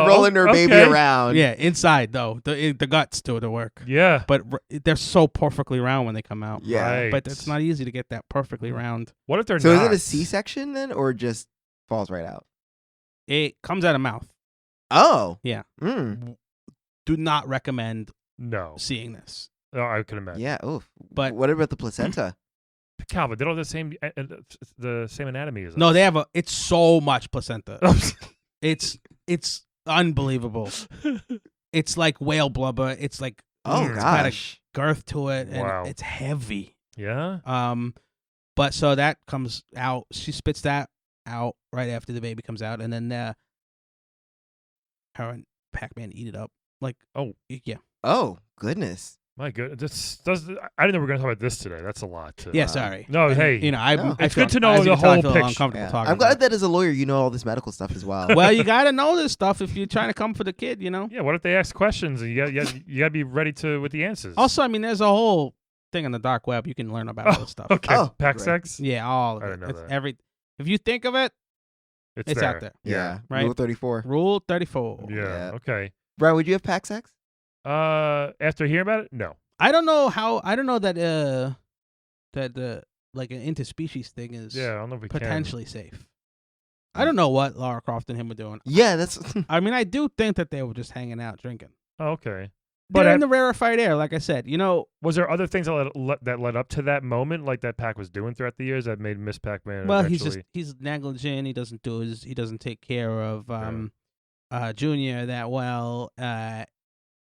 rolling her baby okay. around. yeah, inside though the guts do the work. Yeah. But they're so perfectly round when they come out. Yeah. Right. But it's not easy to get that perfectly round. What if they're So not? is it a C-section then, or just falls right out? It comes out of mouth. Oh. Yeah. Mm. Do not recommend No. seeing this. Oh, I can imagine. Yeah. Oof. But- what about the placenta? Calvin, they don't have the same anatomy as us. No, they have it's so much placenta. It's unbelievable. It's like whale blubber. It's like Oh it's got a gosh. girth to it, and Wow. it's heavy. Yeah? But so that comes out. She spits that out right after the baby comes out, and then her and Pac-Man eat it up. Like, Oh. yeah. Oh goodness. My goodness. I didn't know we were going to talk about this today. That's a lot. Yeah, sorry. No, And, hey. you know, I It's feel- good to know as you the can tell, I whole feel picture. uncomfortable Yeah. talking I'm glad about that as a lawyer you know all this medical stuff as well. it. Well, you got to know this stuff if you're trying to come for the kid, you know. Yeah, what if they ask questions and you got to be ready with the answers? Also, I mean, there's a whole thing on the dark web you can learn about all this stuff. Okay. Oh, Pack great. sex? Yeah, all of I it. didn't know It's that. if you think of it, it's there. out there. yeah. Right. Rule 34. Rule 34. Yeah. Yeah. Okay. Brian, would you have pack sex? After hearing about it? No. I don't know that the like an interspecies thing is Yeah, I don't know if we potentially safe. I don't know what Lara Croft and him were doing. Yeah, that's. I mean, I do think that they were just hanging out drinking. can. Oh, okay. They're But in the rarefied air, like I said. You know, was there other things that led up to that moment, like that Pac was doing throughout the years that made Miss Pac-Man? well, eventually... he's negligent. He doesn't take care of Junior that well.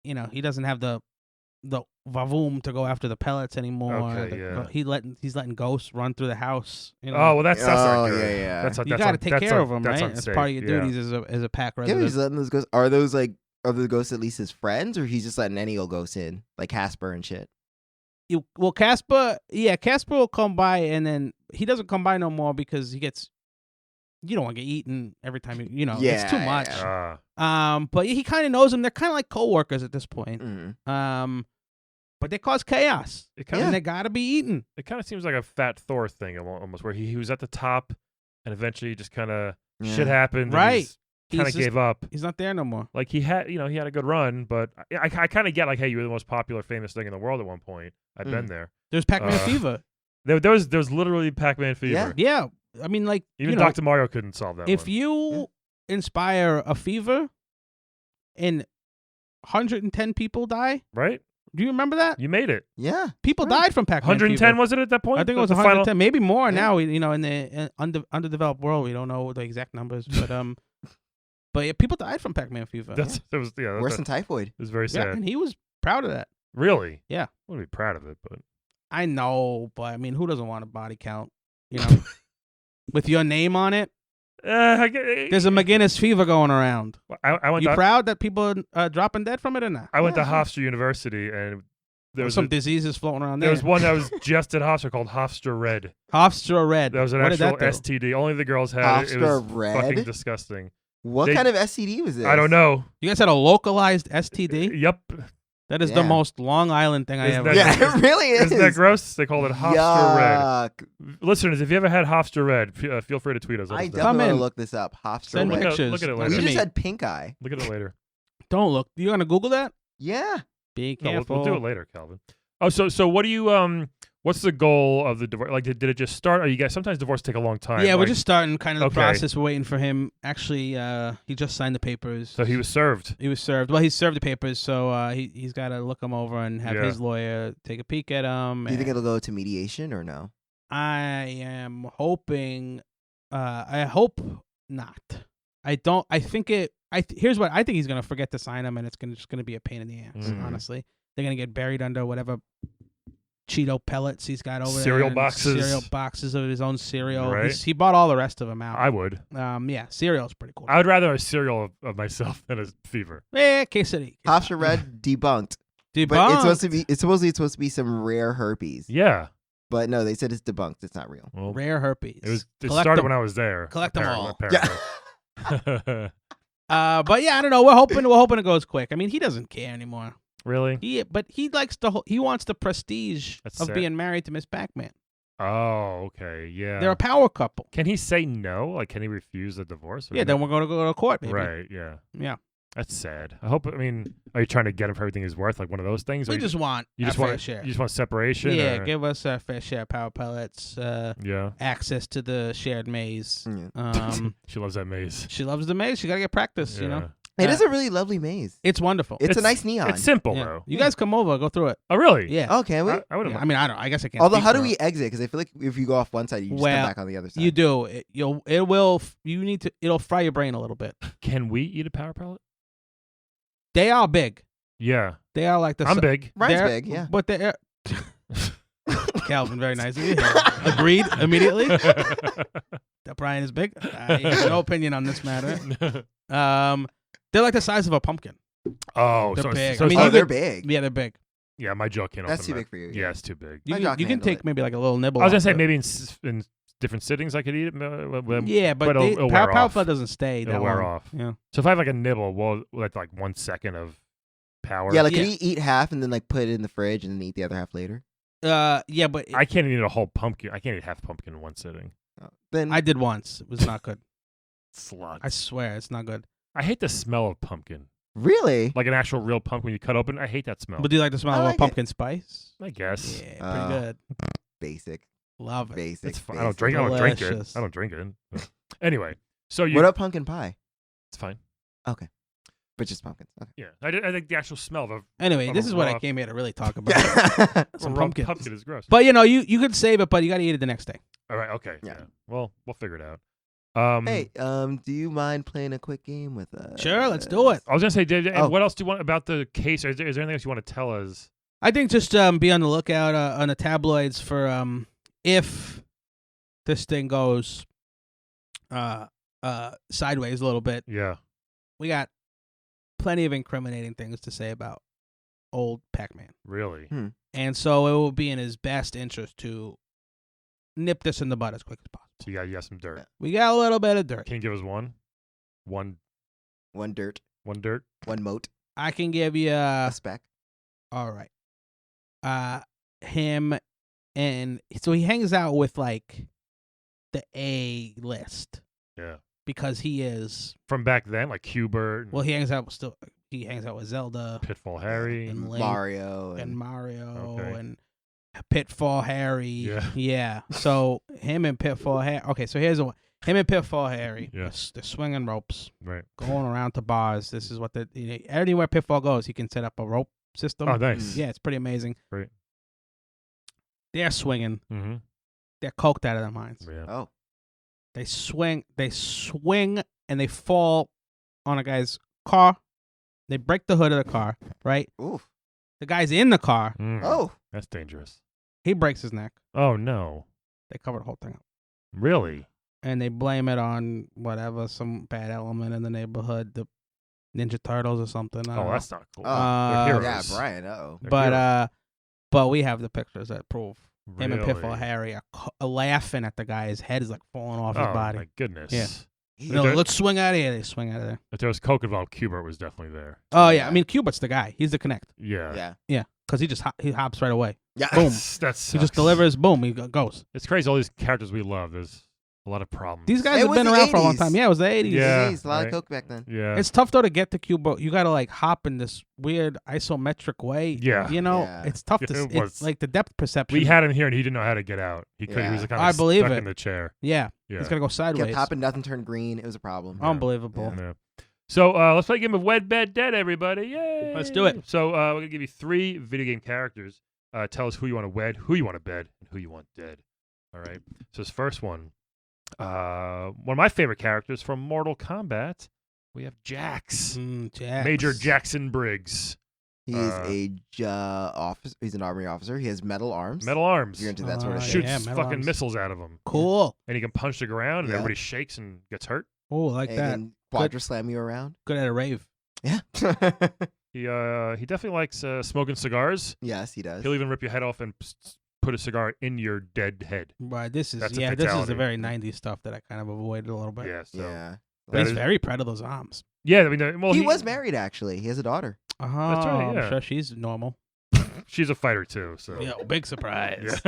You know, he doesn't have the vavoom to go after the pellets anymore. Okay, yeah. He's letting ghosts run through the house. You know? Oh, well, that's not Oh, good. yeah, yeah. That's You got to take care of them, right? That's part of your yeah. duties as a pack Yeah, resident. he's letting those ghosts. Are the ghosts at least his friends, or he's just letting any old ghost in, like Casper and shit? Casper will come by, and then he doesn't come by no more because he gets. You don't want to get eaten every time it's too much. Ah. But he kind of knows them. They're kind of like coworkers at this point. Mm. But they cause chaos, It kind and of they gotta be eaten. seems like a Fat Thor thing almost, where he was at the top, and eventually just kind of Yeah. shit happened. Right. Kind of He's just- gave up. He's not there no more. Like he had a good run, but I kind of get like, hey, you were the most popular, famous thing in the world at one point. I've been there. There's Pac-Man Uh, fever. There was literally Pac-Man fever. Yeah. Yeah, I mean, like Even you know, Dr. Mario couldn't solve that. if one. you inspire a fever, and 110 people die. Right, Do you remember that? you made it. Yeah. People Right. died from Pac-Man 110 fever. was it at that point? I think it was The 110, final- maybe more Yeah. now. In the underdeveloped world, we don't know the exact numbers, but yeah, people died from Pac-Man fever. That was Worse than typhoid. it was very yeah, sad. and he was proud of that. Really? Yeah. I wouldn't be proud of it, but I know, but I mean, who doesn't want a body count? You know, with your name on it. There's a McGinnis fever going around. I went You to proud that people are dropping dead from it or not? I went to Yeah. Hofstra University, and there was some diseases floating around there there. was one that was just at Hofstra called Hofstra Red. Hofstra Red. That was an What did actual that do? STD. Only the girls had it. It was Hofstra Red? fucking disgusting. What They- kind of STD was this? I don't know. You guys had a localized STD? Yep. That is Yeah. the most Long Island thing I Isn't ever. that- Yeah, it really is. Isn't that gross? They called it Hofstra Red. Yuck. Listeners, if you ever had Hofstra Red, feel free to tweet us. Let I us know. Come definitely want in. to look this up. Hofstra Send Red. Look at- pictures. look at it Look later. We at just me. had pink eye. Look at it later. Don't look. You gonna Google that? Yeah. Be No, careful. we'll do it later, Calvin. Oh, so what do you what's the goal of the divorce? Like, did it just start? Or you guys sometimes divorce take a long time? Yeah, we're like- just starting kind of the Okay. process. We're waiting for him. Actually, he just signed the papers. So he was served. He was served. Well, he served the papers, so he's got to look them over and have Yeah. his lawyer take a peek at them. Do you think it'll go to mediation or no? I am hoping. I hope not. I don't. I think it. Here's what I think. He's gonna forget to sign them, and it's just gonna be a pain in the ass. Mhm. Honestly, they're gonna get buried under whatever Cheeto pellets he's got over Cereal there. and boxes. Cereal boxes of his own cereal. Right. He bought all the rest of them out. I would. Yeah, cereal's pretty cool. I would rather a cereal of myself than a fever. Quesadilla. Hofstra Red debunked. Debunked. But it's supposed to be. It's supposed to be some rare herpes. Yeah. But no, they said it's debunked. It's not real. Well, Rare herpes. it Collect started them. when I was there. Collect them all. Apparently. But yeah, I don't know. We're hoping it goes quick. I mean, he doesn't care anymore. Really? But he likes he wants the prestige That's of sad. being married to Miss Pac-Man. Oh, okay. Yeah. They're a power couple. Can he say no? Like, can he refuse the divorce? Or Yeah, no? then we're going to go to court, maybe. Right. Yeah. Yeah. That's sad. I hope. I mean, are you trying to get him for everything he's worth, like one of those things? Or We you just want you our just fair want share. you just want separation. Yeah, or- give us our fair share of power pellets, yeah. access to the shared maze. Yeah. She loves that maze. She loves the maze. She got to get practice, you know? It is a really lovely maze. It's wonderful. It's a nice neon. It's simple Yeah. though. You guys come over, go through it. Oh really? Yeah. Oh, can we? I would have. Yeah, I mean, I guess I can't. Although, speak how do for we her. exit? Because I feel like if you go off one side, you just Well, come back on the other side. You do. It will. You need to. It'll fry your brain a little bit. Can we eat a power pellet? They are big. Yeah. They are like the. I'm big. Brian's they're- big, yeah. But they're. Calvin, very nice of you. Agreed immediately. That Brian is big. I have no opinion on this matter. They're like the size of a pumpkin. Oh, They're so big. So I it's mean, not- you they're could- big. Yeah, they're big. yeah, my jaw can't. That's open too that. big for you. Yeah, it's too big. You My can, jaw you can can handle take it. maybe like a little nibble. I was gonna off say it. maybe in different sittings I could eat it. Yeah, but it'll wear power off. flood doesn't stay that It'll wear long. off. Yeah. So if I have like a nibble, well, that's like 1 second of power. Yeah, like Yeah. can you eat half and then like put it in the fridge and then eat the other half later? Yeah, but I can't eat a whole pumpkin. I can't eat half a pumpkin in one sitting. Then I did once. It was not good. Slut. I swear, it's not good. I hate the smell of pumpkin. really? Like an actual real pumpkin you cut open. I hate that smell. But do you like the smell I of like a it. pumpkin spice? I guess. Yeah, pretty good. Basic. Love it. Basic. It's fine. basic. I don't drink. I don't drink it. Delicious. I don't drink it. Anyway, so you. What about pumpkin pie? It's fine. But just pumpkins. Okay. Yeah, I think the actual smell of a Anyway, Of this a is what I raw- came here to really talk about. some raw raw pumpkins. pumpkin is gross. But you could save it, but you got to eat it the next day. All right. Okay. Yeah. Yeah. Well, we'll figure it out. Hey, do you mind playing a quick game with us? Sure, let's do it. I was gonna say, Oh. what else do you want about the case? Or is there anything else you want to tell us? I think just be on the lookout on the tabloids for if this thing goes sideways a little bit. Yeah. We got plenty of incriminating things to say about old Pac-Man. Really? And so it will be in his best interest to nip this in the bud as quick as possible. So you got some dirt. We got a little bit of dirt. Can you give us one? One One dirt. one moat, I can give you a speck. all right. Him and so he hangs out with like the A list Yeah. because he is From back then, like Hubert. well he hangs out with Zelda Pitfall Harry. and Link Mario and Mario Okay. and Pitfall Harry. Yeah. Yeah. So him and Pitfall Harry. Okay, so here's him and Pitfall Harry. Yeah. They're swinging ropes, Right. going around to bars. This is what anywhere Pitfall goes, he can set up a rope system. Oh, nice. Yeah, it's pretty amazing. Great. They're swinging. Mm-hmm. They're coked out of their minds. Yeah. Oh, They swing, and they fall on a guy's car. They break the hood of the car, right? oof. The guy's in the car. Mm. Oh, That's dangerous. He breaks his neck. Oh no. They cover the whole thing up. Really? And they blame it on whatever, some bad element in the neighborhood, the Ninja Turtles or something. I don't Oh, know. that's not cool. Oh, They're yeah, heroes. Brian. Oh, They're But heroes. but we have the pictures that prove him and Pitfall Really? Harry are laughing at the guy. His head is like falling off his Oh body. my goodness. Yeah. He- No, They're- let's swing out of here. They swing out of there. If there was coke involved, Hubert was definitely there. Oh yeah, I Yeah. mean Cubert's the guy. He's the connect. Yeah. yeah, Because he hops right away. yeah. Boom. That's He just delivers. Boom. He goes. It's crazy. All these characters we love. There's a lot of problems. These guys It have was been the around for a long 80s. time. Yeah, it was the 80s. Yeah. Jeez, a lot right. of coke back then. Yeah. It's tough though to get to Cuba. You got to like hop in this weird isometric way. Yeah. You know, Yeah. it's tough It to. was. It's like the depth perception. we had him here and he didn't know how to get out. He could. He was Yeah. kind I of believe stuck it. in the chair. Yeah. Yeah. He's got to go sideways. Kept hopping, nothing turned green. It was a problem. Unbelievable. Yeah. Yeah. So let's play a game of Wed, Bed, Dead, everybody. Yay! Let's do it. So we're going to give you 3 video game characters. Tell us who you want to wed, who you want to bed, and who you want dead. All right? So this first one of my favorite characters from Mortal Kombat, we have Jax. Jax. Major Jackson Briggs. He's officer. He's an army officer. He has metal arms. Metal arms. If you're into that sort of shit. Shoots Yeah, metal fucking arms. missiles out of him. Cool. And he can punch the ground and Yeah. everybody shakes and gets hurt. Oh, like And that. can quadra slam you around. Good at a rave. Yeah. He definitely likes smoking cigars. Yes, he does. He'll even rip your head off and put a cigar in your dead head. Right. This is That's a this is fatality. the very 90s stuff that I kind of avoided a little bit. Yeah. So Yeah. But he's That is- very proud of those arms. yeah. I mean, well, he was married, actually. He has a daughter. Oh, That's right, yeah. I'm sure she's normal. She's a fighter too. So Yeah, big surprise.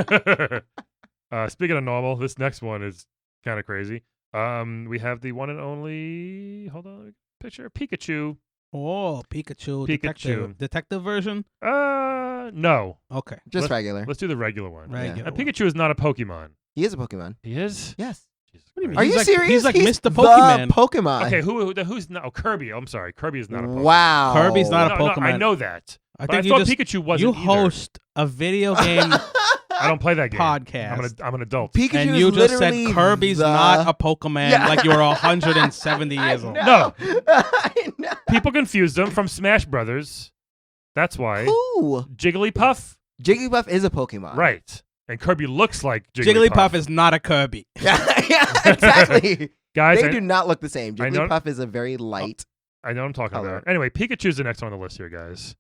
Yeah. Speaking of normal, this next one is kind of crazy. We have the one and only. Hold on, picture Pikachu. Oh, Pikachu. Pikachu. Detective version? No. Okay. Just Let's- regular. Let's do the regular one. Regular. Pikachu is not a Pokemon. He is a Pokemon. He is? Yes. Jesus What do you mean? Christ. Are He's you like- serious? he's like Mr. the Pokemon. Pokemon. Okay, who's not? Oh, Kirby. I'm sorry. Kirby is not a Pokemon. Wow. Kirby's not a No, Pokemon. I know that. I But I think thought you just Pikachu wasn't you either. host a video game I don't play that game. podcast. I'm an adult. Pikachu and is you just said literally Kirby's the... not a Pokemon Yeah. like you were 170 years old. No. I know. People confuse them from Smash Brothers. That's why. Who? Jigglypuff? Jigglypuff is a Pokemon. Right. And Kirby looks like Jigglypuff. Jigglypuff is not a Kirby. yeah, exactly. Guys, They do not look the same. I know- Jigglypuff is a very light. I know what I'm talking Color. about. Anyway, Pikachu's the next one on the list here, guys.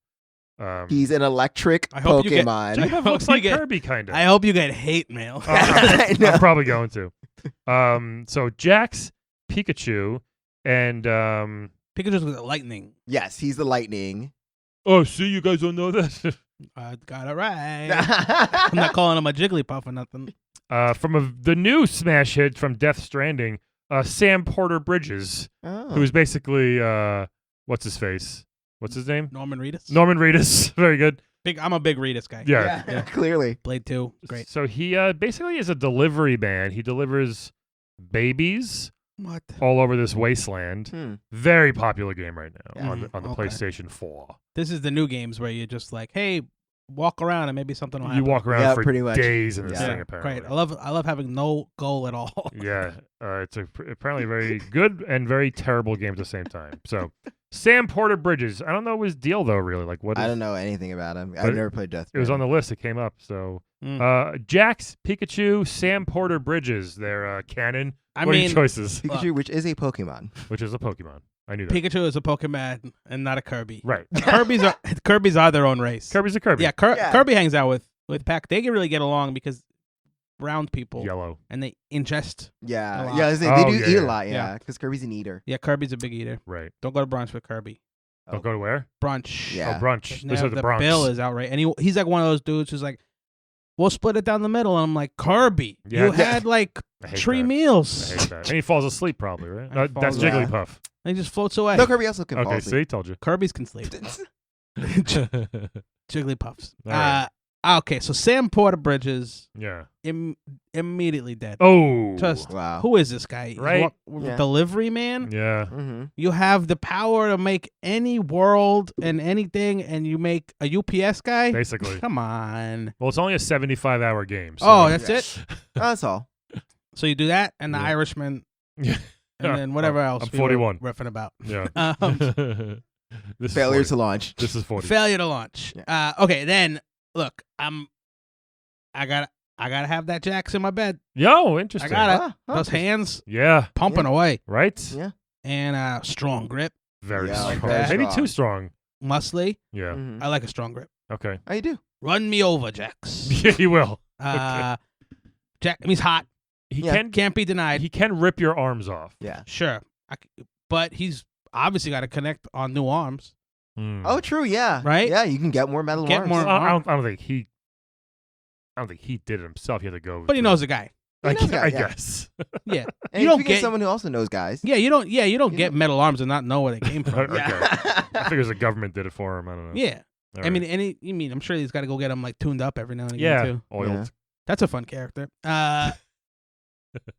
He's an electric I hope you get- Pokemon. I Jigglypuff hope looks you like get- Kirby, kind of. I hope you get hate mail. I know. I'm probably going to. So Jax, Pikachu, and Pikachu's with the lightning. Yes, he's the lightning. oh, see, you guys don't know that. I got it right. I'm not calling him a Jigglypuff or nothing. From the new smash hit from Death Stranding, Sam Porter Bridges, Oh. who's basically what's his face? What's his name? Norman Reedus. Norman Reedus. Very good. I'm a big Reedus guy. Yeah. Yeah, clearly. Blade 2, great. So he basically is a delivery man. He delivers babies What? all over this wasteland. Hmm. Very popular game right now Yeah. on the Okay. PlayStation 4. This is the new games where you're just like, hey, walk around and maybe something will happen. You walk around Yeah, for pretty much. days in this Yeah. thing, apparently. Great. I love having no goal at all. Yeah, it's apparently very good and very terrible game at the same time. So, Sam Porter Bridges. I don't know his deal though. Really, like what? I Is, don't know anything about him. But I've never played Death. it was on the list. It came up. So, Mm. Jax, Pikachu, Sam Porter Bridges. They're canon. I what are mean, your choices? Pikachu, which is a Pokemon. Which is a Pokemon. I knew that. Pikachu is a Pokemon and not a Kirby. Right. Kirby's are their own race. Kirby's a Kirby. Yeah, Yeah. Kirby hangs out with Pac. They can really get along because round people Yellow. and they ingest. A Yeah, lot. yeah. They Oh, do yeah, eat yeah. a lot. Yeah. Yeah, because Kirby's an eater. Yeah, Kirby's a big eater. Right. Don't go to brunch with Kirby. Oh. Don't go to where? Brunch. Yeah. Oh, brunch. Now This is the the Bronx. bill is outright, and he's like one of those dudes who's like, "We'll split it down the middle." And I'm like, "Kirby, Yeah. you had like I hate 3 that. meals." I hate that. And he falls asleep probably, right? And No, he that's falls- Yeah. Jigglypuff. And he just floats away. No, Kirby also can fall Okay, asleep. see, told you. Kirby's can sleep. Jigglypuffs. All right. Okay, so Sam Porter Bridges Yeah. immediately dead. Oh. Just Wow. who is this guy? He's Right. Yeah. Delivery man. Yeah. Mm-hmm. You have the power to make any world and anything, and you make a UPS guy. Basically. Come on. Well, it's only a 75-hour game. So. Oh, that's it. That's all. So you do that, and the Yeah. Irishman, Yeah. and then whatever else. I'm we were 41. Riffing about. Yeah. This is Failure 40. to launch. This is 40. Failure to launch. Okay, then look, I gotta have that Jax in my bed. Yo, interesting. I got it. Ah, Those hands Yeah. pumping Yeah. away, Right? Yeah. and Mm-hmm. strong grip, Very Yeah, strong. very Maybe strong. too strong. muscly. Yeah. Mhm. I like a strong grip. Okay. Oh, you do. Run me over, Jax. Yeah, he will. Jack, he's hot. He Yeah. Can't be denied. He can rip your arms off. Yeah. Sure, but he's obviously got to connect on new arms. Hmm. Oh, true. Yeah. Right? Yeah, you can get more metal Get arms. more- I don't think he. I don't think he did it himself. He had to go. But he knows the guy. I, knows that, I yeah. guess. Yeah, And you if don't you get someone who also knows guys. Yeah, you don't. Yeah, you don't You get know- metal arms and not know where they came from. Okay. Yeah. I figures the government did it for him. I don't know. Yeah, All I mean, right. I'm sure he's got to go get them like tuned up every now and again yeah, too. oiled. Yeah. That's a fun character.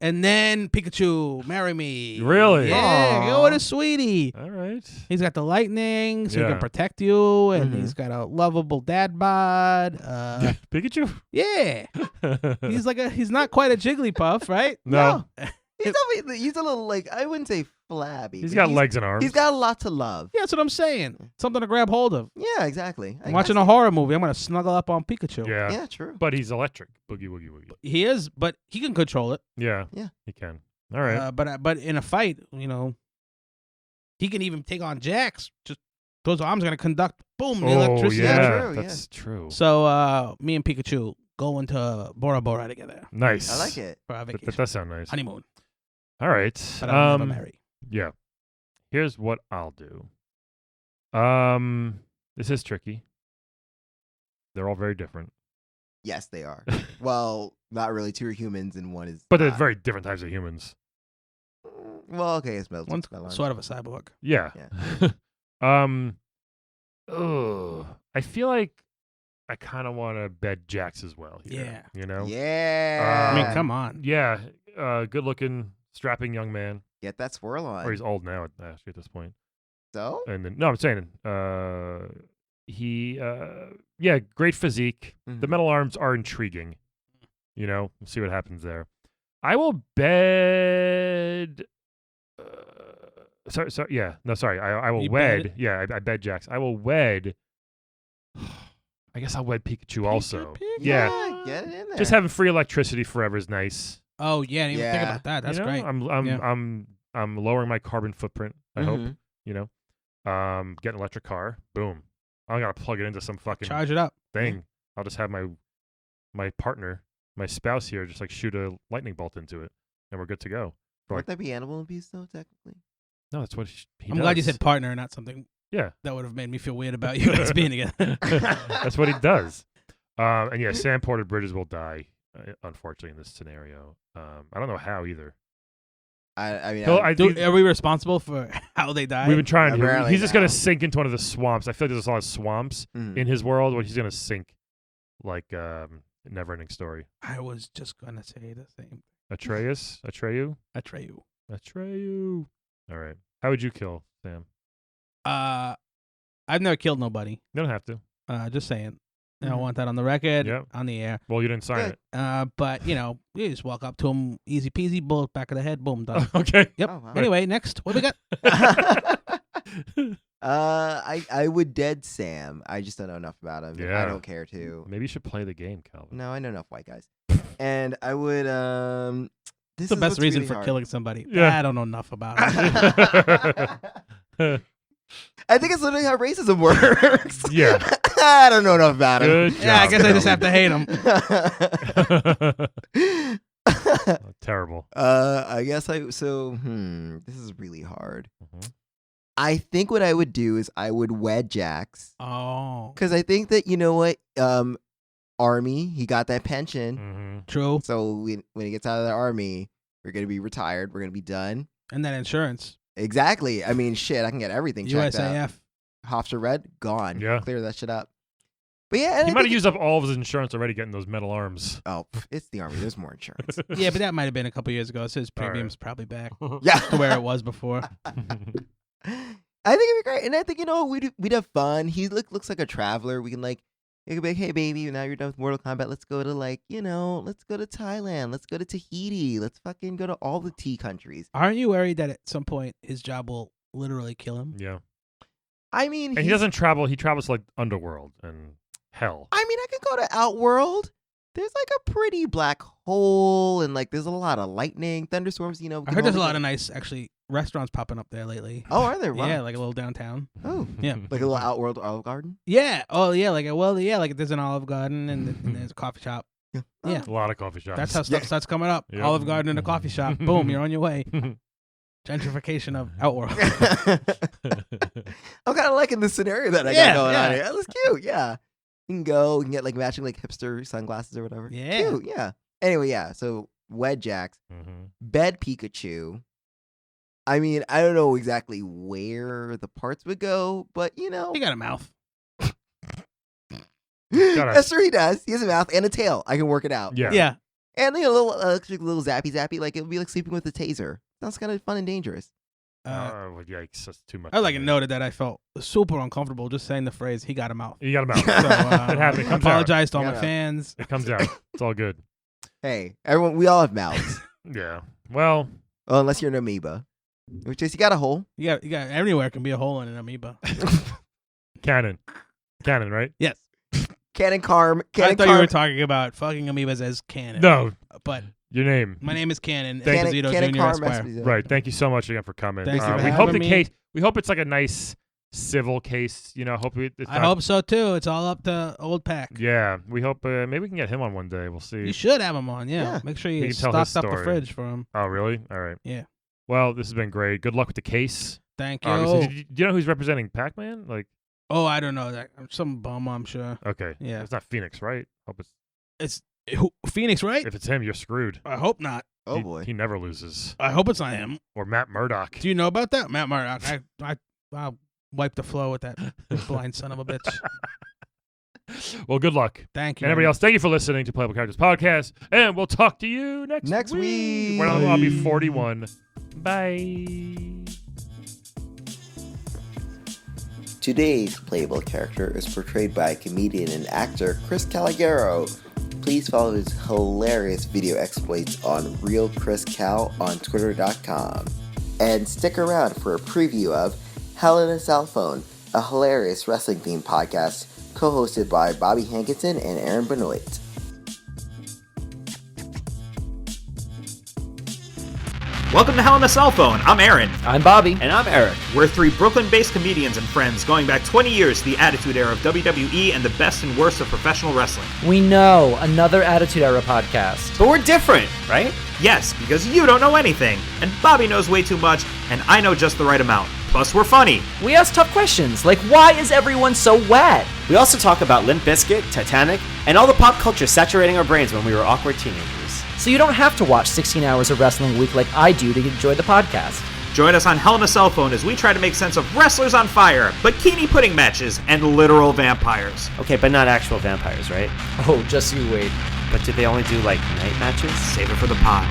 And then Pikachu, marry me. Really? Yeah, Aw. go with a sweetie. All right. He's got the lightning, so he Yeah. can protect you, and Mhm. he's got a lovable dad bod. Pikachu. Yeah, he's not quite a Jigglypuff, right? No, He's a little like I wouldn't say flabby. he's but got legs and arms. He's got a lot to love. Yeah, that's what I'm saying. Something to grab hold of. Yeah, exactly. I'm watching a horror movie. I'm gonna snuggle up on Pikachu. Yeah. Yeah, true. But he's electric. Boogie woogie woogie. He is, but he can control it. Yeah. Yeah. He can. All right. But in a fight, he can even take on Jax. Just those arms are gonna conduct boom the oh electricity. yeah, true, yeah. that's true. So me and Pikachu go into Bora Bora together Nice. I like it. for our That vacation, does sound nice. honeymoon. All right. But I'll never marry. Yeah. Here's what I'll do. This is tricky. They're all very different, Yes, they are. Well, not really. Two are humans and one is. but they're not. very different types of humans. Well, okay, it's metal. One's metal arms. sort of a cyborg. Yeah. I feel like I kind of want to bed Jax as well. Here, Yeah. you know. Yeah. I mean, come on. Yeah, good looking, strapping young man. Get that swirl on. Or he's old now, actually, at this point. So? And then, no, I'm saying, yeah, great physique. The Mhm. metal arms are intriguing. You know, we'll see what happens there. I will bed. I will You wed. bed? Yeah, I bed Jax. I will wed. I guess I'll wed Pikachu also. Yeah, Get it in there. just having free electricity forever is nice. Oh yeah, I didn't even think Yeah. about that. That's You know, great. I'm lowering my carbon footprint. I hope. Mhm. You know, get an electric car. Boom. I don't gotta plug it into some fucking Charge it up. thing. I'll just have my partner, my spouse here, just like shoot a lightning bolt into it, and we're good to go. Wouldn't that be animal abuse though, technically? No, that's what he I'm glad you does. said partner, not something Yeah, that would have made me feel weird about you guys being together. that's what he does. And yeah, Sam Porter Bridges will die, unfortunately, in this scenario. I don't know how either. I mean, Are we responsible for how they die? We've been trying. Apparently He's just gonna now. sink into one of the swamps. I feel like there's a lot of swamps Mhm. in his world where he's gonna sink, like never-ending story. I was just gonna say the same. Atreyu. Atreyu. All right. How would you kill Sam? I've never killed nobody. You don't have to. Just saying. I Mhm. want that on the record, Yep. on the air. Well, you didn't sign Good. But you know, you just walk up to him, easy peasy, bullet back of the head, boom, done. it. Okay. Yep. Oh, wow. Anyway, next, what we got? I would dead Sam. I just don't know enough about him. Yeah. I don't care to. Maybe you should play the game, Calvin. No, I know enough white guys. And I would this It's the is best what's reason really for hard. killing somebody. Yeah. I don't know enough about it. I think it's literally how racism works. Yeah. I don't know enough about Good him. job. Yeah, I guess I just have to hate him. Terrible. I guess this is really hard. Mhm. I think what I would do is I would wed Jax. Oh, Because I think that, you know what? Army, he got that pension. Mhm. true. So when he gets out of the army, we're going to be retired. We're going to be done. And then insurance. Exactly. I mean, shit, I can get everything checked out. USAF. Hofstra Red, gone. Yeah. Clear that shit up. But yeah, and He I might have think used up all of his insurance already getting those metal arms. it's the army. There's more insurance. Yeah, but that might have been a couple years ago. So his All right. premium's probably back Yeah. to where it was before. I think it'd be great, and I think we'd have fun. He looks like a traveler. We can it could be like, hey baby, now you're done with Mortal Kombat. Let's go to let's go to Thailand. Let's go to Tahiti. Let's fucking go to all the tea countries. Aren't you worried that at some point his job will literally kill him? Yeah. I mean, And he doesn't travel. He travels to, like, Underworld and hell. I mean, I could go to Outworld. There's like a pretty black hole, and there's a lot of lightning, thunderstorms. I heard there's a lot of nice, actually, restaurants popping up there lately. Oh, are there? Wow. Yeah, like a little downtown. Oh, Yeah. like a little Outworld Olive Garden. Yeah. Oh, yeah. Like there's an Olive Garden and there's a coffee shop. Yeah. Yeah. A lot of coffee shops. That's how stuff starts coming up. Yep. Olive Garden and a coffee shop. Boom, you're on your way. Gentrification of Outworld. I'm kind of liking the scenario that I Yeah, got going on yeah. here. That was cute. Yeah, you can go. You can get matching hipster sunglasses or whatever. Yeah. Cute. Yeah. Anyway, yeah. So wed Jax, Mhm. bed Pikachu. I mean, I don't know exactly where the parts would go, but He got a mouth. That's true. He does. He has a mouth and a tail. I can work it out. Yeah. Yeah. And a little electric, little zappy. Like it would be like sleeping with a taser. Sounds kind of fun and dangerous. Oh, yikes. That's too much. I like for it me. noted that I felt super uncomfortable just saying the phrase, he got a mouth. You got him out. So, It happened. It comes apologize to all Yeah, my no. fans. It comes out. It's all good. Hey, everyone, we all have mouths. Yeah. Well, Well, unless you're an amoeba, in which case you got a hole. You got everywhere can be a hole in an amoeba. Canon, right? Yes. Cannon Carm. I Cannon thought you were Carm. talking about fucking amoebas as canon. No. But Your name. my name is Cannon Cannon Esposito Cannon Jr. Carm. Esquire. Right. Thank you so much again for coming. Thank you for we hope having the me. case. We hope it's like a nice civil case. You know. I hope so too. It's all up to old Pac. Yeah. We hope maybe we can get him on one day. We'll see. You should have him on. Yeah. Yeah. Make sure He you can tell his stocked up the story. fridge for him. Oh, really? All right. Yeah. Well, this has been great. Good luck with the case. Thank you. Obviously. Do you know who's representing Pac-Man? Oh, I don't know. Some bum, I'm sure. Okay. Yeah. It's not Phoenix, right? Hope it's. It's Phoenix, right? If it's him, you're screwed. I hope not. Oh He- boy. He never loses. I hope it's not him. Or Matt Murdock. Do you know about that? Matt Murdock. wipe the floor with that blind son of a bitch. Well, good luck. Thank you. And everybody else, thank you for listening to Playable Characters Podcast. And we'll talk to you next week. When I'll be 41. Bye. Today's playable character is portrayed by comedian and actor Chris Calogero. Please follow his hilarious video exploits on Real Chris Cal on Twitter.com. And stick around for a preview of Hell in a Cell Phone, a hilarious wrestling-themed podcast co-hosted by Bobby Hankinson and Aaron Benoit. Welcome to Hell in a Cell Phone. I'm Aaron. I'm Bobby. And I'm Eric. We're three Brooklyn-based comedians and friends going back 20 years to the Attitude Era of WWE and the best and worst of professional wrestling. We know, another Attitude Era podcast. But we're different, right? Yes, because you don't know anything, and Bobby knows way too much, and I know just the right amount. Plus, we're funny. We ask tough questions, like why is everyone so wet? We also talk about Limp Bizkit, Titanic, and all the pop culture saturating our brains when we were awkward teenagers. So you don't have to watch 16 hours of wrestling a week like I do to enjoy the podcast. Join us on Hell in a Cell Phone as we try to make sense of wrestlers on fire, bikini pudding matches, and literal vampires. Okay, but not actual vampires, right? Oh, just you wait. But did they only do, like, night matches? Save it for the pod.